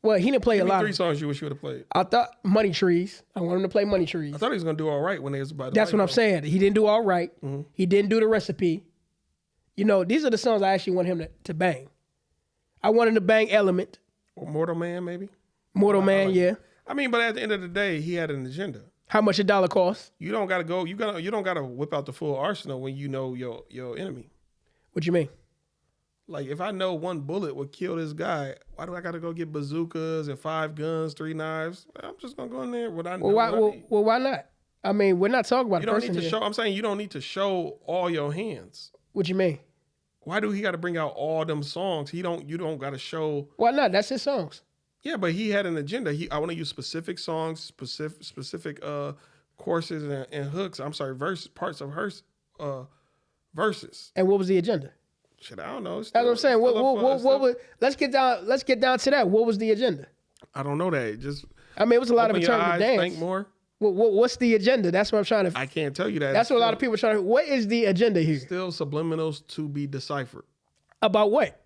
Well, he didn't play a lot. 3 songs you wish you would have played. I thought Money Trees. I want him to play Money Trees. I thought he was gonna do all right when they was about. That's what I'm saying. He didn't do all right. Mm-hmm. He didn't do the recipe. These are the songs I actually want him to bang. I want him to bang Element. Or Mortal Man, maybe. Mortal Man, yeah. I mean, but at the end of the day, he had an agenda. How much $1 costs? You don't gotta go. You don't gotta whip out the full arsenal when you know your enemy. What you mean? Like, if I know one bullet would kill this guy, why do I got to go get bazookas and 5 guns, 3 knives? I'm just going to go in there. Well, why not? I mean, we're not talking about you don't need to show. I'm saying you don't need to show all your hands. What you mean? Why do he got to bring out all them songs? You don't got to show. Why not? That's his songs. Yeah, but he had an agenda. I want to use specific songs, specific courses and hooks. I'm sorry, parts of verses. And what was the agenda? Shit, I don't know. That's what I'm saying. What was? Let's get down to that. What was the agenda? I don't know that. It was a lot of alternative dance. Think more. What's the agenda? That's what I'm trying to. I can't tell you that. That's what a lot of people are trying to. What is the agenda here? Still subliminals to be deciphered. About what?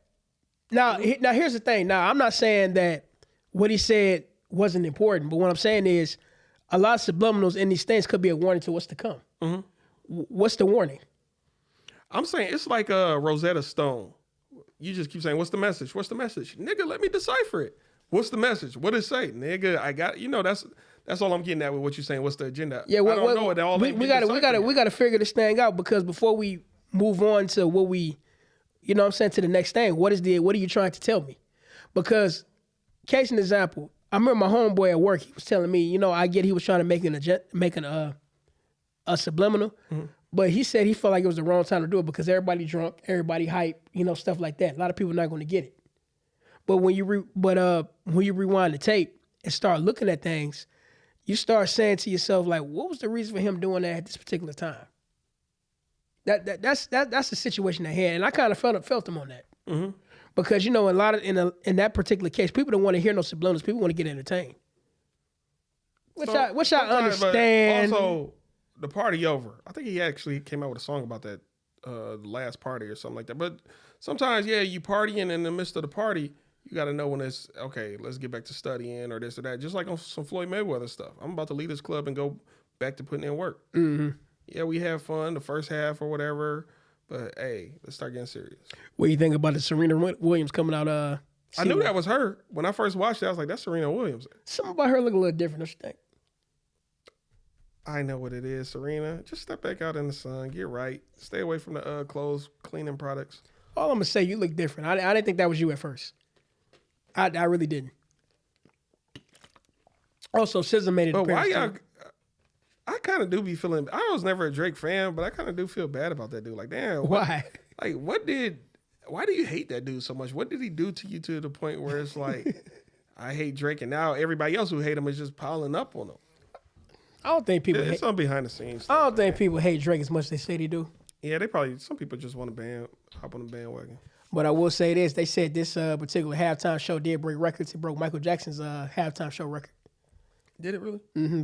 Now here's the thing. Now I'm not saying that what he said wasn't important, but what I'm saying is a lot of subliminals in these things could be a warning to what's to come. Mm-hmm. What's the warning? I'm saying it's like a Rosetta Stone. You just keep saying, what's the message? What's the message? Nigga, let me decipher it. What's the message? What does it say? Nigga, I got, that's all I'm getting at with what you're saying. What's the agenda? Yeah, I don't know it all. We gotta figure this thing out, because before we move on to what we, you know what I'm saying, to the next thing, what are you trying to tell me? Because, case in example, I remember my homeboy at work, he was telling me, I get he was trying to make a subliminal, but he said he felt like it was the wrong time to do it because everybody drunk, everybody hype, stuff like that. A lot of people are not going to get it. But when you rewind the tape and start looking at things, you start saying to yourself, like, what was the reason for him doing that at this particular time? That's the situation at hand, and I kind of felt him on that. Mm-hmm. Because in that particular case, people don't want to hear no subliminals. People want to get entertained, which I understand. Also, the party over. I think he actually came out with a song about that, the last party or something like that. But sometimes, you partying in the midst of the party, you got to know when it's okay. Let's get back to studying or this or that. Just like on some Floyd Mayweather stuff. I'm about to leave this club and go back to putting in work. Mm-hmm. Yeah, we have fun the first half or whatever. But, hey, let's start getting serious. What do you think about the Serena Williams coming out? I knew that was her. When I first watched it, I was like, that's Serena Williams. Something about her look a little different, don't you think? I know what it is, Serena. Just step back out in the sun. Get right. Stay away from the clothes cleaning products. All I'm going to say, you look different. I didn't think that was you at first. I really didn't. Also, SZA made it. But why y'all... I kind of do be feeling. I was never a Drake fan, but I kind of do feel bad about that dude. Like, damn, why? Why do you hate that dude so much? What did he do to you to the point where it's like, I hate Drake, and now everybody else who hate him is just piling up on him? I don't think people. It's some behind the scenes stuff. I don't think people hate Drake as much as they say they do. Yeah, some people just want to hop on the bandwagon. But I will say this: they said this particular halftime show did break records. It broke Michael Jackson's halftime show record. Did it really? Mm-hmm.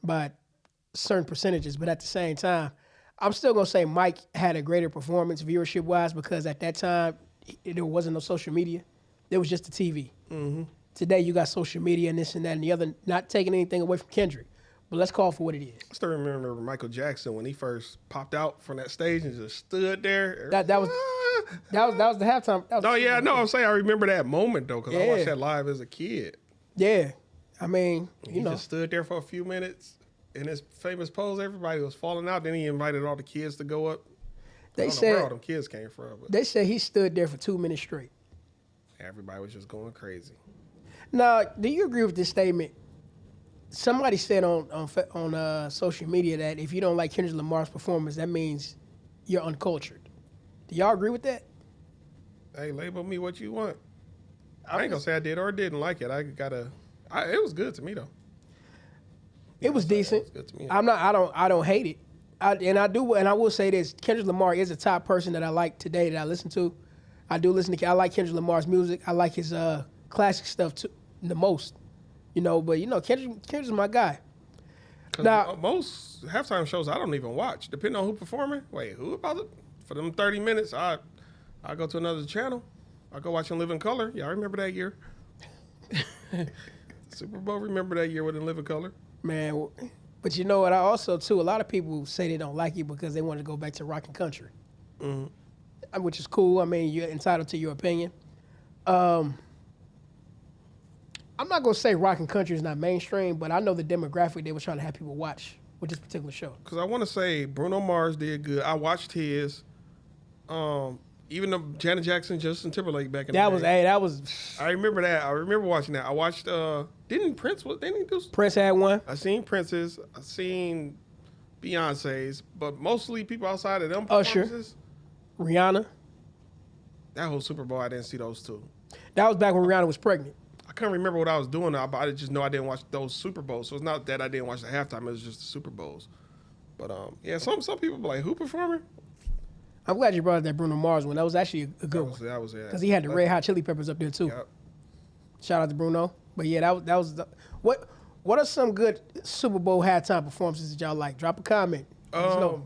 By certain percentages, but at the same time, I'm still gonna say Mike had a greater performance viewership wise, because at that time there wasn't no social media. There was just the TV. Mm-hmm. Today you got social media and this and that and the other. Not taking anything away from Kendrick, but let's call it for what it is. I still remember Michael Jackson when he first popped out from that stage and just stood there. That was the halftime. I'm saying I remember that moment though, because I watched that live as a kid. Yeah, I mean, he just stood there for a few minutes. In his famous pose, everybody was falling out. Then he invited all the kids to go up. They said where all them kids came from. They said he stood there for 2 minutes straight. Everybody was just going crazy. Now, do you agree with this statement? Somebody said on social media that if you don't like Kendrick Lamar's performance, that means you're uncultured. Do y'all agree with that? Hey, label me what you want. I ain't gonna say I did or didn't like it. It was good to me though. It was decent. It was good to me. I don't hate it. I will say this: Kendrick Lamar is a top person that I like today that I listen to. I like Kendrick Lamar's music. I like his classic stuff too, the most. But Kendrick's my guy. Now, most halftime shows I don't even watch, depending on who performing. Wait, who about it? For them 30 minutes, I go to another channel. I go watch In Living Color. Y'all remember that year? Super Bowl, remember that year with In Living Color? Man, but you know what? I also, too, a lot of people say they don't like you because they want to go back to rock and country, which is cool. I mean, you're entitled to your opinion. I'm not going to say rock and country is not mainstream, but I know the demographic they were trying to have people watch with this particular show. Because I want to say Bruno Mars did good. I watched his. Even the Janet Jackson, Justin Timberlake back in the day. That was. I remember that. I remember watching that. I watched. Didn't Prince? Didn't he do? Prince had one. I seen Prince's. I seen Beyonce's, but mostly people outside of them performances. Usher, Rihanna. That whole Super Bowl, I didn't see those two. That was back when Rihanna was pregnant. I couldn't remember what I was doing. I just know I didn't watch those Super Bowls. So it's not that I didn't watch the halftime. It was just the Super Bowls. But some people be like, who performing? I'm glad you brought up that Bruno Mars one. That was actually a good one. That was because he had the Red Hot Chili Peppers up there too. Yep. Shout out to Bruno. But yeah, that was what are some good Super Bowl halftime performances that y'all like? Drop a comment. I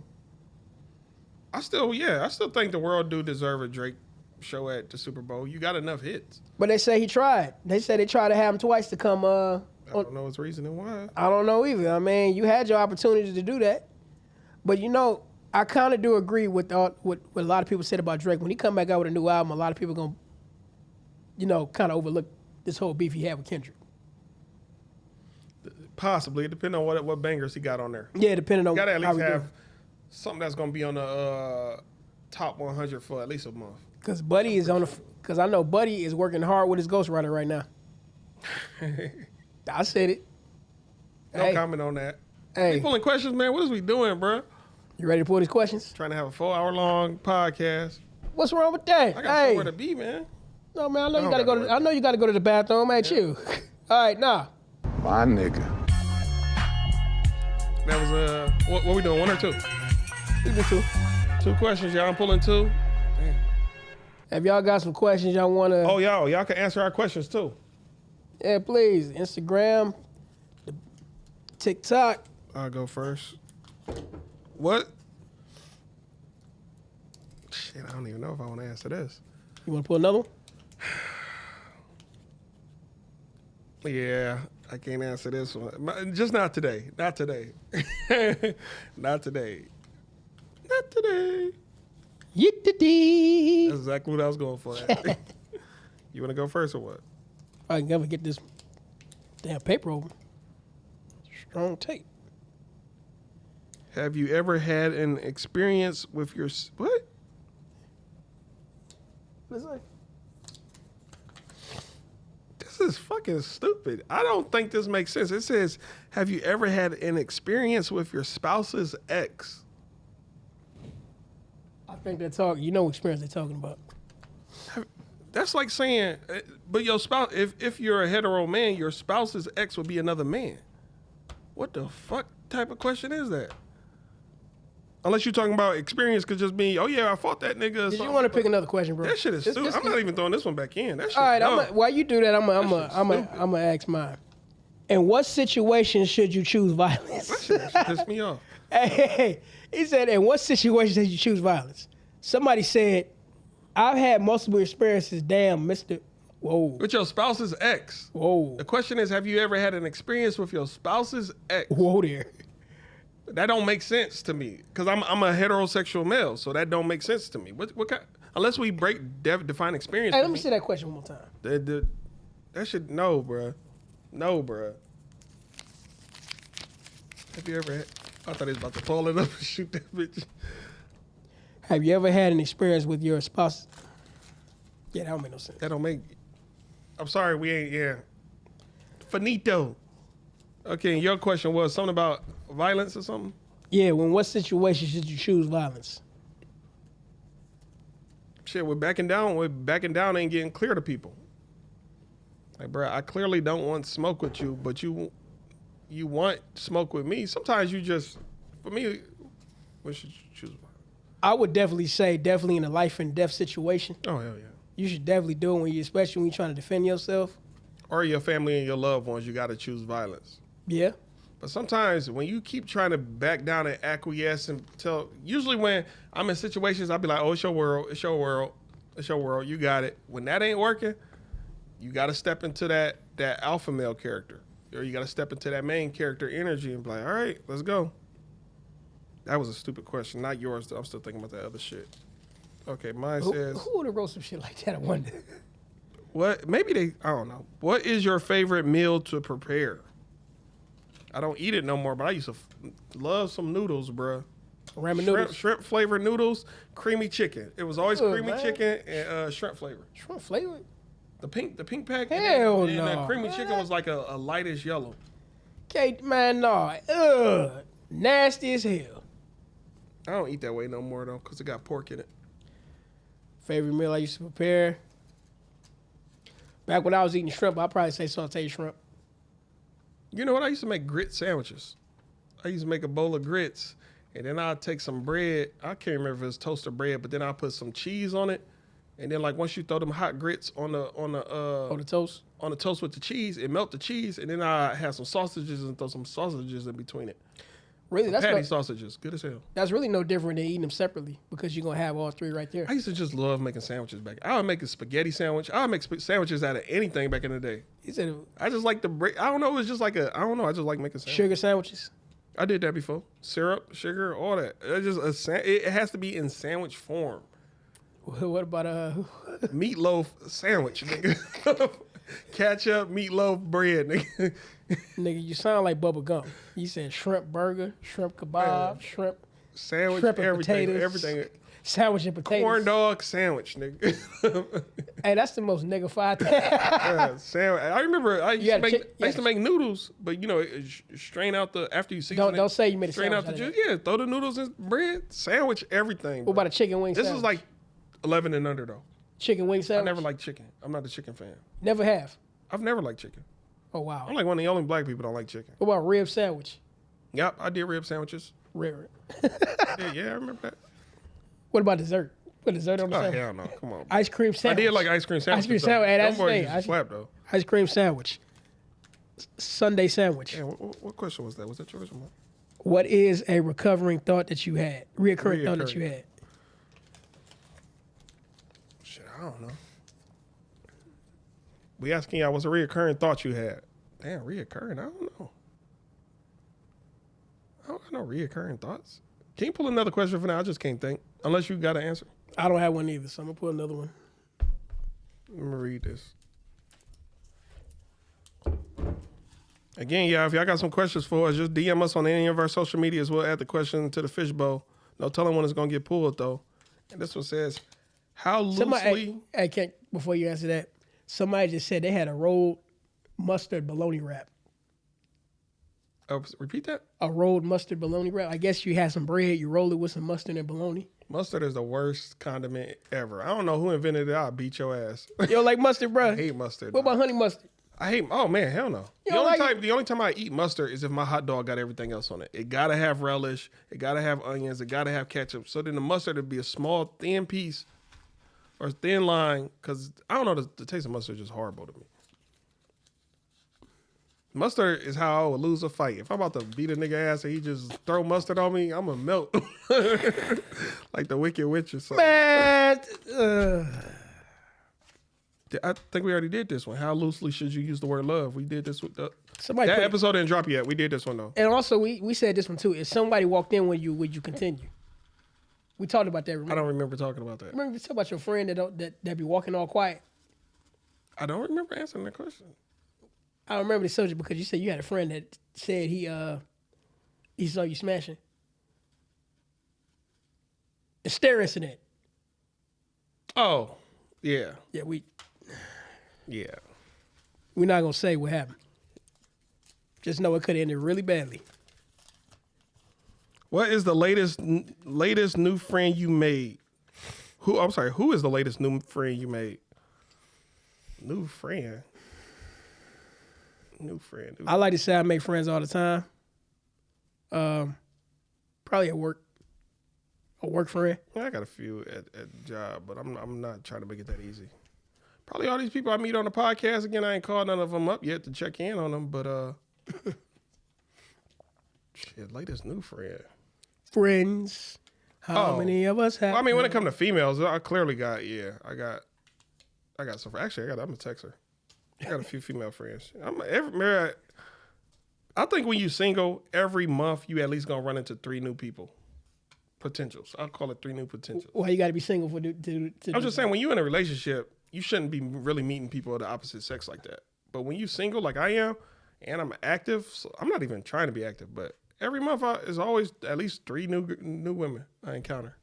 still think the world do deserve a Drake show at the Super Bowl. You got enough hits. But they say he tried. They said they tried to have him twice to come. I don't know his reasoning why. I don't know either. I mean, you had your opportunity to do that, but I kind of do agree with what a lot of people said about Drake. When he come back out with a new album, a lot of people gonna, kind of overlook this whole beef he had with Kendrick. Possibly, depending on what bangers he got on there. Yeah, depending on. You gotta at least have do. something that's gonna be on the top 100 for at least a month. Because Buddy is because I know Buddy is working hard with his ghostwriter right now. I said it. No comment on that. Hey, Keep pulling questions, man. What is we doing, bro? You ready to pull these questions? Trying to have a 4-hour-long podcast. What's wrong with that? I got somewhere to be, man. No, man. I know you gotta go. I know you gotta go to the bathroom, man. Chill. All right, now. My nigga. That was what we doing? 1 or 2? We do 2. 2 questions, y'all. I'm pulling 2. Damn. If y'all got some questions y'all wanna. Oh, y'all can answer our questions too. Yeah, please. Instagram, TikTok. I'll go first. What? Shit, I don't even know if I want to answer this. You want to pull another one? Yeah, I can't answer this one. Just not today. Not today. Not today. Not today. Yittity. That's exactly what I was going for. You want to go first or what? I can never get this damn paper over. Strong tape. Have you ever had an experience with your... What? What's that? This is fucking stupid. I don't think this makes sense. It says, have you ever had an experience with your spouse's ex? I think they're talking. You know what experience they're talking about. That's like saying, but your spouse, if you're a hetero man, your spouse's ex would be another man. What the fuck type of question is that? Unless you're talking about experience could just be, oh yeah, I fought that nigga. Did you want to pick another question, bro? That shit is stupid. I'm not even throwing this one back in. That shit. All right, while you do that, I'm gonna ask mine. In what situation should you choose violence? That shit actually pissed me off. Hey, he said, in what situation should you choose violence? Somebody said, I've had multiple experiences. Damn, Mr. Whoa. With your spouse's ex. Whoa. The question is, have you ever had an experience with your spouse's ex? Whoa there. That don't make sense to me because I'm a heterosexual male, so that don't make sense to me. What kind? Unless we define experience. Hey, let me see that question one more time. That should no, bruh. No, bruh. Have you ever had? I thought he was about to pull it up and shoot that bitch. Have you ever had an experience with your spouse? Yeah, that don't make no sense. That don't make. I'm sorry, we ain't. Yeah. Finito. Okay, your question was something about violence or something? Yeah, when what situation should you choose violence? Shit, we're backing down. Ain't getting clear to people. Like, bro, I clearly don't want smoke with you, but you want smoke with me. Sometimes you just, for me, we should choose violence. I would definitely say, in a life and death situation. Oh, hell yeah. You should definitely do it especially when you're trying to defend yourself. Or your family and your loved ones, you got to choose violence. Yeah. But sometimes when you keep trying to back down and acquiesce and usually when I'm in situations, I'll be like, oh, it's your world, you got it. When that ain't working, you got to step into that alpha male character. Or you got to step into that main character energy and be like, all right, let's go. That was a stupid question, not yours. I'm still thinking about that other shit. Okay, mine says... Who would have wrote some shit like that, I wonder? What? Maybe I don't know. What is your favorite meal to prepare? I don't eat it no more, but I used to love some noodles, bruh. Ramen noodles? Shrimp flavored noodles, creamy chicken. It was always creamy chicken and shrimp flavor. Shrimp flavor? The pink pack? Hell and no. that creamy chicken was like a lightish yellow. Okay, man, no. Ugh. Nasty as hell. I don't eat that way no more, though, because it got pork in it. Favorite meal I used to prepare? Back when I was eating shrimp, I'd probably say sauteed shrimp. You know what? I used to make grit sandwiches. I used to make a bowl of grits, and then I'd take some bread. I can't remember if it was toasted bread, but then I'd put some cheese on it. And then, like, once you throw them hot grits on the toast? On the toast with the cheese, it melt the cheese, and then I have some sausages and throw some sausages in between it. Really? That's patty sausages. Good as hell. That's really no different than eating them separately because you're going to have all three right there. I used to just love making sandwiches back. I would make a spaghetti sandwich. I would make sandwiches out of anything back in the day. He said, I just like the break. I don't know. It's just like I don't know. I just like making sandwiches. Sugar sandwiches? I did that before. Syrup, sugar, all that. It's just it has to be in sandwich form. What about meatloaf sandwich, nigga? Ketchup, meatloaf, bread, nigga. Nigga, you sound like Bubba Gump. You said shrimp burger, shrimp kebab, shrimp sandwich, shrimp and everything, potatoes, everything. Sandwich and potatoes. Corn dog sandwich, nigga. Hey, that's the most nigga-fied thing. Sandwich. I remember I used to make noodles, but you know, strain out the after you season Don't say you made a strain sandwich out the juice. Yeah, throw the noodles in bread, sandwich, everything. What about a chicken wing This sandwich? is like 11 and under though. Chicken wing sandwich? I never liked chicken. I'm not a chicken fan. Never have? I've never liked chicken. Oh, wow. I'm like one of the only black people that don't like chicken. What about rib sandwich? Yep, I did rib sandwiches. Rib. Yeah, I remember that. What about dessert? Put dessert on the Oh, sandwich? hell no. Come on. Ice cream sandwich. I did like ice cream sandwiches. Ice cream sandwich. Hey, that's Them boys the used to thing. slap, though. Ice cream sandwich. Sunday sandwich. Yeah, what question was that? Was that yours or mine? What is a recovering thought that you had? Reoccurring thought that you had? Shit, I don't know. We asking y'all what's a reoccurring thought you had. Damn, reoccurring? I don't know. I don't got no reoccurring thoughts. Can you pull another question for now? I just can't think. Unless you got an answer. I don't have one either, so I'm going to put another one. Let me read this. Again, y'all, if y'all got some questions for us, just DM us on any of our social medias. We'll add the question to the fishbowl. No telling when it's going to get pulled, though. And this one says, how loosely... Hey, can't, before you answer that, somebody just said they had a rolled mustard bologna wrap. Repeat that? A rolled mustard bologna wrap. I guess you had some bread, you roll it with some mustard and bologna. Mustard is the worst condiment ever. I don't know who invented it. I'll beat your ass. You don't like mustard, bro? I hate mustard. What about honey mustard? I hate. Oh man, hell no. The only time I eat mustard is if my hot dog got everything else on it. It gotta have relish. It gotta have onions. It gotta have ketchup. So then the mustard would be a small thin piece or thin line. Cause I don't know. The taste of mustard is just horrible to me. Mustard is how I would lose a fight. If I'm about to beat a nigga ass and he just throw mustard on me, I'm gonna melt. Like the Wicked Witch or something. Man, I think we already did this one. How loosely should you use the word love? We did this with that put, episode didn't drop yet. We did this one though. And also we said this one too. If somebody walked in, would you continue? We talked about that. Remember? I don't remember talking about that. Remember we talked about your friend that be walking all quiet? I don't remember answering that question. I don't remember the subject because you said you had a friend that said he saw you smashing. The stair incident. Oh, yeah. Yeah, we're not gonna say what happened. Just know it could have ended really badly. What is the latest new friend you made? Who is the latest new friend you made? New friend. I like to say I make friends all the time. Probably at work. A work friend. I got a few at the job, but I'm not trying to make it that easy. Probably all these people I meet on the podcast. Again, I ain't called none of them up yet to check in on them, but shit, latest new friend. Friends. How many of us have? Well, I mean, when it comes to females, I clearly got I got some. Actually, I'm a texter. I got a few female friends. I think when you single, every month you at least gonna run into 3 new people. Potentials. I'll call it 3 new potentials. Why you got to be single for I'm just saying, when you're in a relationship, you shouldn't be really meeting people of the opposite sex like that. But when you single, like I am, and I'm active, so I'm not even trying to be active, but every month is always at least 3 new women I encounter.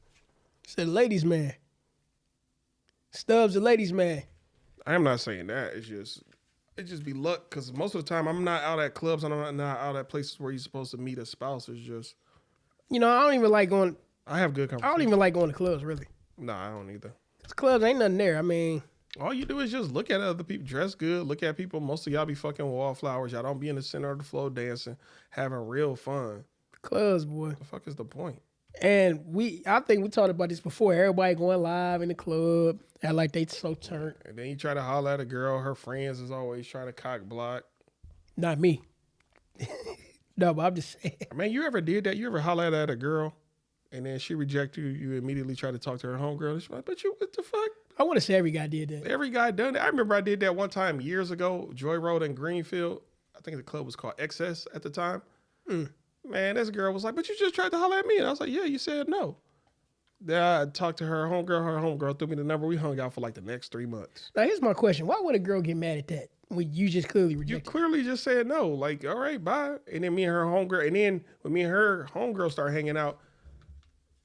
Said ladies man. Stubbs a ladies man. I am not saying that. It just be luck, because most of the time I'm not out at clubs and I'm not out at places where you're supposed to meet a spouse. It's just, I don't even like going. I have good conversations. I don't even like going to clubs really. Nah, I don't either. Cause clubs ain't nothing there. I mean, all you do is just look at other people, dress good, look at people. Most of y'all be fucking wallflowers. Y'all don't be in the center of the floor dancing, having real fun. Clubs, boy. The fuck is the point? And I think we talked about this before. Everybody going live in the club, act like they so turned. And then you try to holler at a girl. Her friends is always trying to cock block. Not me. No, but I'm just saying. Man, you ever did that? You ever holler at a girl and then she reject you? You immediately try to talk to her homegirl. She's like, but you, what the fuck? I want to say every guy did that. Every guy done that. I remember I did that one time years ago, Joy Road in Greenfield. I think the club was called Excess at the time. Man, this girl was like, but you just tried to holler at me. And I was like, yeah, you said no. Then I talked to her homegirl threw me the number. We hung out for like the next 3 months. Now, here's my question. Why would a girl get mad at that when you just clearly rejected? You clearly just said no. Like, all right, bye. And then me and her homegirl, and then when me and her homegirl started hanging out,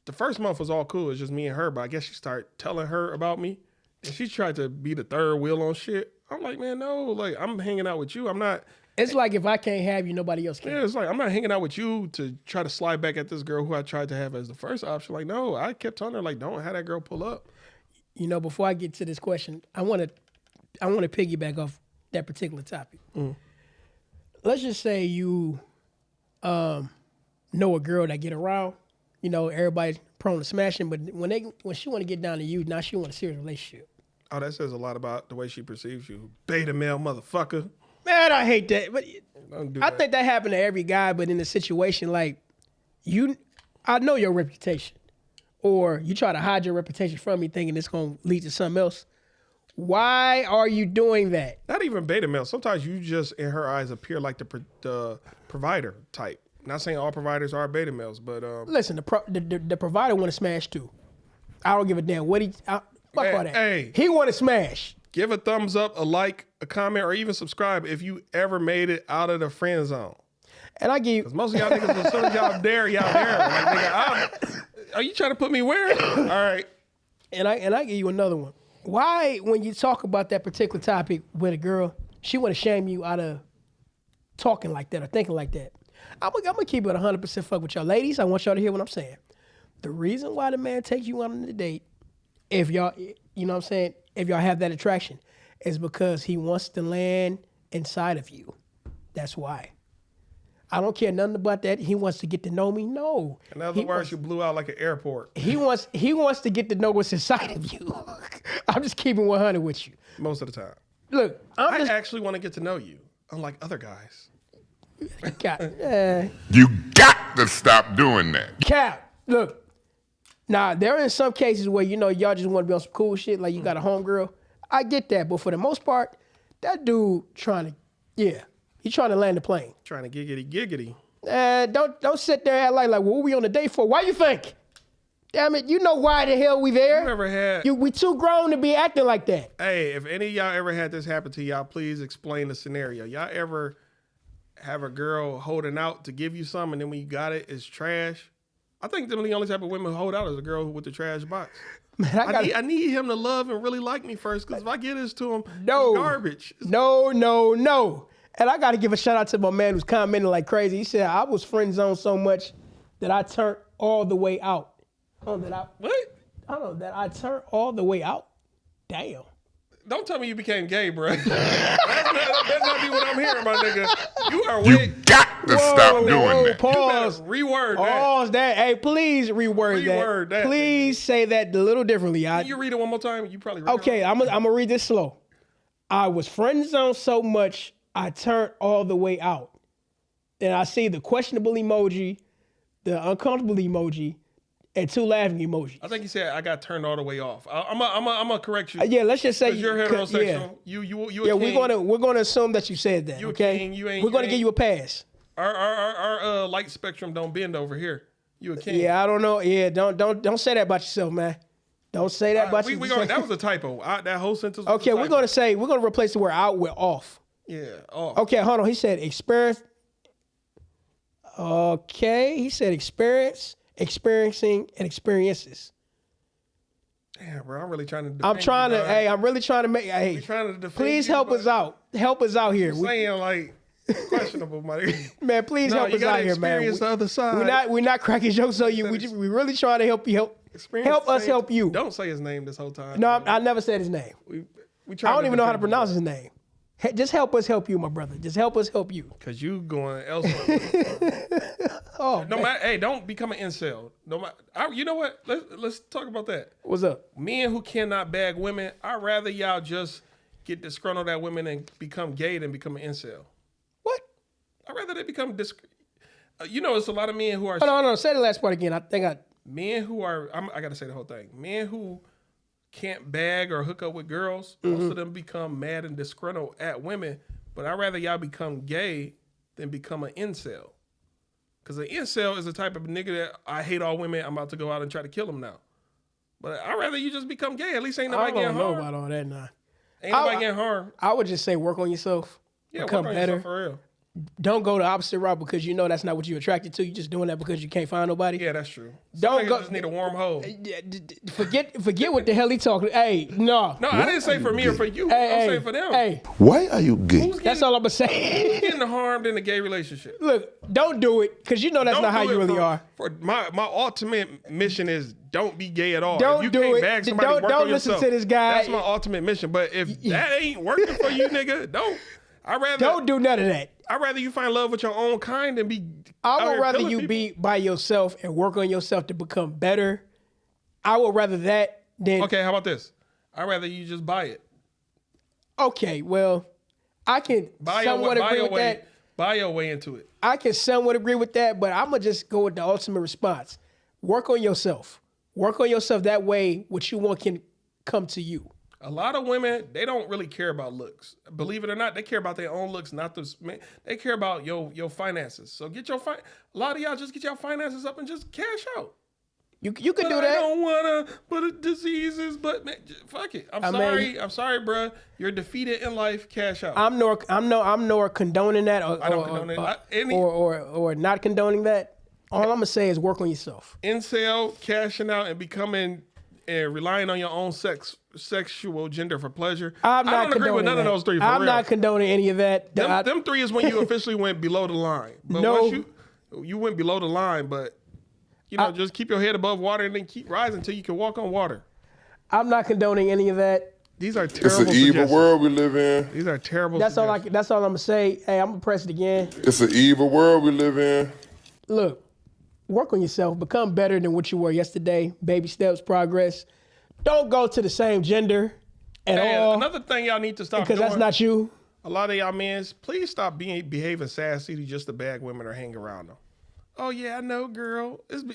the first month was all cool. It was just me and her, but I guess she started telling her about me. And she tried to be the third wheel on shit. I'm like, man, no. Like, I'm hanging out with you. I'm not. It's like if I can't have you, nobody else can. Yeah, it's like I'm not hanging out with you to try to slide back at this girl who I tried to have as the first option. Like, no, I kept telling her, like, don't have that girl pull up. You know, before I get to this question, I want to piggyback off that particular topic. Let's just say you know a girl that get around. You know, everybody's prone to smashing, but when she want to get down to you, now she want a serious relationship. Oh, that says a lot about the way she perceives you. Beta male motherfucker. Man, I hate that. But I think that happened to every guy, but in a situation like I know your reputation. Or you try to hide your reputation from me thinking it's going to lead to something else. Why are you doing that? Not even beta male. Sometimes you just, in her eyes, appear like the provider type. Not saying all providers are beta males, but... Listen, the provider want to smash too. I don't give a damn what fuck all that. Hey. He want to smash. Give a thumbs up, a like, a comment, or even subscribe if you ever made it out of the friend zone. And I give you... Because most of y'all niggas, as soon as y'all there, y'all there. Like, nigga, are you trying to put me where? All right. And I give you another one. Why, when you talk about that particular topic with a girl, she want to shame you out of talking like that or thinking like that? I'm going to keep it 100% fuck with y'all. Ladies, I want y'all to hear what I'm saying. The reason why the man takes you on a date, if y'all, you know what I'm saying, if y'all have that attraction, is because he wants to land inside of you. That's why. I don't care nothing about that. He wants to get to know me. No. In other words, you blew out like an airport. He wants to get to know what's inside of you. I'm just keeping 100 with you. Most of the time. Look, I actually want to get to know you, unlike other guys. You got to stop doing that. Cap, look. Now, there are some cases where, you know, y'all just want to be on some cool shit, like you got a homegirl. I get that, but for the most part, that dude he's trying to land the plane. Trying to giggity. Don't sit there and act like, what we on the date for? Why you think? Damn it, you know why the hell we there. You ever had... we too grown to be acting like that. Hey, if any of y'all ever had this happen to y'all, please explain the scenario. Y'all ever have a girl holding out to give you something, and then when you got it, it's trash? I think the only type of women who hold out is a girl with the trash box. Man, I need him to love and really like me first, because if I get this to him, it's garbage. No. And I got to give a shout out to my man who's commenting like crazy. He said, I was friend zoned so much that I turned all the way out. That I turned all the way out? Damn. Don't tell me you became gay, bro. That's not be what I'm hearing, my nigga. You are way... You got to stop doing that. Pause. Reword that. Pause that. Hey, please reword that. Please say that a little differently. Can you read it one more time? You probably read okay, I'm going to read this slow. I was friend zoned so much, I turned all the way out. And I see the questionable emoji, the uncomfortable emoji, and 2 laughing emojis. I think he said I got turned all the way off. I'm gonna correct you. Yeah, let's just say you're heterosexual. You a king. We're gonna assume that you said that. You okay? a king. You ain't. We're gonna give you a pass. Our light spectrum don't bend over here. You a king. Yeah, I don't know. Yeah, don't say that about yourself, man. Don't say that about yourself. That was a typo. That whole sentence. Okay, we're gonna replace the word out with off. Yeah, off. Okay, hold on. He said experience. Okay, he said experiencing, and experiences. Damn, bro, I'm really trying to. I'm really trying to make. Hey, please help us out. Help us out here. You're saying like questionable, my man. Please help us out here, man. The other side. We're not cracking jokes on you. We really trying to help you. Help us help you. Don't say his name this whole time. No, I never said his name. I don't even know how to pronounce his name. Just help us help you, my brother. Just help us help you. Cause you going elsewhere. Hey, don't become an incel. You know what? Let's talk about that. What's up? Men who cannot bag women, I'd rather y'all just get disgruntled at women and become gay than become an incel. What? I'd rather they become it's a lot of men who are. No. Say the last part again. Men who are. I got to say the whole thing. Men who can't bag or hook up with girls, most of them become mad and disgruntled at women. But I'd rather y'all become gay than become an incel. Because an incel is the type of nigga that I hate all women. I'm about to go out and try to kill them now. But I'd rather you just become gay. At least ain't nobody getting harmed. I don't know about all that now. Ain't nobody getting harmed. I would just say work on yourself. Yeah, become work on better. yourself for real. Don't go the opposite route because you know that's not what you're attracted to. You're just doing that because you can't find nobody. Yeah, that's true. Don't go. Just need a warm hole. Forget what the hell he talking. Hey, no. No, I didn't say for me or for you. I'm saying for them. Hey, Why are you gay? That's all I'm gonna say. Who's getting harmed in a gay relationship? Look, don't do it because you know that's not how you really are. For my ultimate mission is don't be gay at all. Don't if you do can't it. bag somebody, work don't on listen yourself. to this guy. That's my ultimate mission. But if that ain't working for you, nigga, don't. Don't do none of that. I'd rather you find love with your own kind than be. I would rather you be by yourself and work on yourself to become better. I would rather that than. Okay, how about this? I'd rather you just buy it. Okay, well, I can somewhat agree with that. Buy your way into it. I can somewhat agree with that, but I'm gonna just go with the ultimate response. Work on yourself. Work on yourself. That way, what you want can come to you. A lot of women, they don't really care about looks. Believe it or not, they care about their own looks, not the. They care about your finances. So get your a lot of y'all just get your finances up and just cash out. You can do that. I don't wanna, but diseases. But man, fuck it. I'm sorry, bro. You're defeated in life. Cash out. I'm nor condoning that, or I don't condone it. Or not condoning that. All I'm gonna say is work on yourself. Incel, cashing out, and becoming and relying on your own sexual gender for pleasure. I don't agree with none of those three. I'm not condoning any of that. Them three is when you officially went below the line. But once you went below the line, but just keep your head above water and then keep rising until you can walk on water. I'm not condoning any of that. These are terrible. It's an evil world we live in. These are terrible. That's all I'm gonna say. Hey, I'm gonna press it again. It's an evil world we live in. Look. Work on yourself. Become better than what you were yesterday. Baby steps, progress. Don't go to the same gender at all. Another thing y'all need to stop doing. Because that's not you. A lot of y'all men, please stop behaving sassy just to bag women or hang around them. Oh, yeah, I know, girl. It'd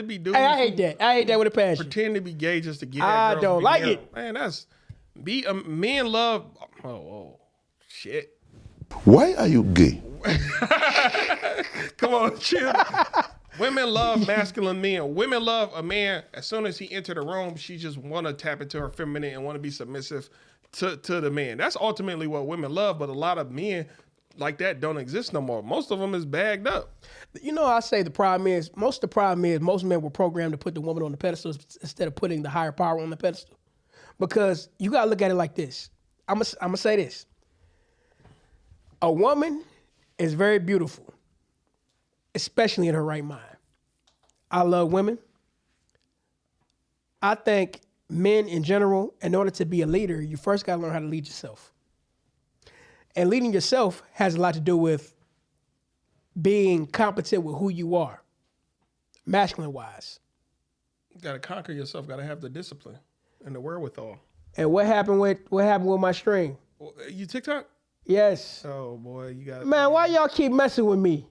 be dudes. Hey, I hate that. I hate that with a passion. Pretend to be gay just to get at girls. I don't like it. Man, that's... men love... Oh, shit. Why are you gay? Come on, chill. Women love masculine men. Women love a man, as soon as he entered the room, she just want to tap into her feminine and want to be submissive to the man. That's ultimately what women love, but a lot of men like that don't exist no more. Most of them is bagged up. I say the problem is most men were programmed to put the woman on the pedestal instead of putting the higher power on the pedestal. Because you got to look at it like this. I'm gonna say this. A woman is very beautiful, especially in her right mind. I love women. I think men in general, in order to be a leader, you first got to learn how to lead yourself. And leading yourself has a lot to do with being competent with who you are, masculine-wise. You got to conquer yourself. Got to have the discipline and the wherewithal. And what happened with my string? You TikTok? Yes. Oh boy, you got. Man, why y'all keep messing with me?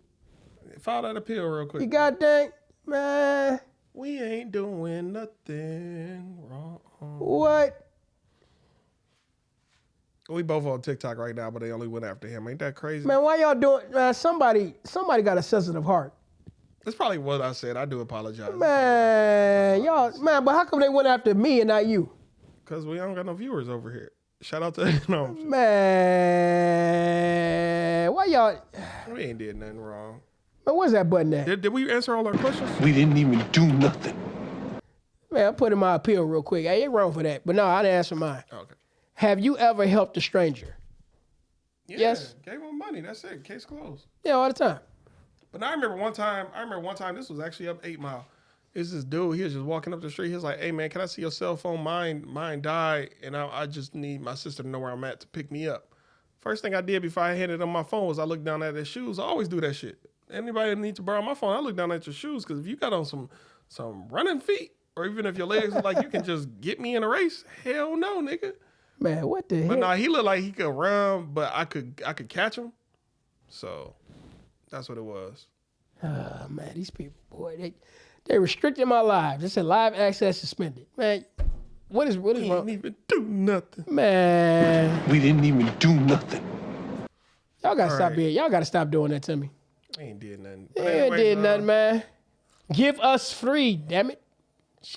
File that appeal real quick. You got that, man. We ain't doing nothing wrong. What? We both on TikTok right now, but they only went after him. Ain't that crazy? Man, why y'all doing? Man, somebody got a sensitive heart. That's probably what I said. I do apologize. Man, but how come they went after me and not you? Because we don't got no viewers over here. Shout out to Man, why y'all? We ain't did nothing wrong. Man, where's that button at? Did we answer all our questions? We didn't even do nothing. Man, I put in my appeal real quick. I ain't wrong for that. But no, I didn't answer mine. Okay. Have you ever helped a stranger? Yeah, yes. Gave him money. That's it. Case closed. Yeah, all the time. But I remember one time, this was actually up 8 Mile. It's this dude, he was just walking up the street. He was like, hey man, can I see your cell phone? Mine died, and I just need my sister to know where I'm at to pick me up. First thing I did before I handed him my phone was I looked down at his shoes. I always do that shit. Anybody that needs to borrow my phone, I look down at your shoes, because if you got on some running feet, or even if your legs look like you can just get me in a race, hell no, nigga. Man, what the hell? But nah, he looked like he could run, but I could catch him. So that's what it was. Oh man, these people, boy, they restricted my lives. They said live access suspended. Man, what is wrong? We didn't even do nothing. Man. We didn't even do nothing. Y'all gotta stop doing that to me. Ain't did nothing. He ain't did nothing, man. Give us free, damn it.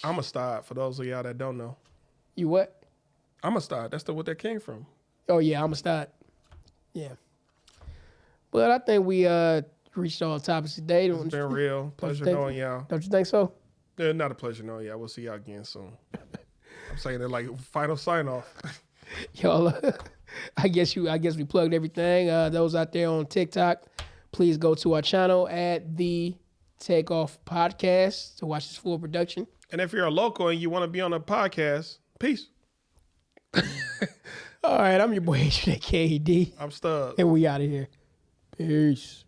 I'm a star, for those of y'all that don't know. You what? I'm a star. That's what that came from. Oh, yeah, I'm a start. Yeah. But I think we reached all topics today. It's been real. Pleasure knowing y'all. Don't you think so? Yeah, not a pleasure knowing y'all. We'll see y'all again soon. I'm saying it like final sign off. Y'all, I guess we plugged everything. Those out there on TikTok, please go to our channel at the Takeoff Podcast to watch this full production. And if you're a local and you want to be on a podcast, peace. All right, I'm your boy HJKD. I'm Stubbs. And we out of here. Peace.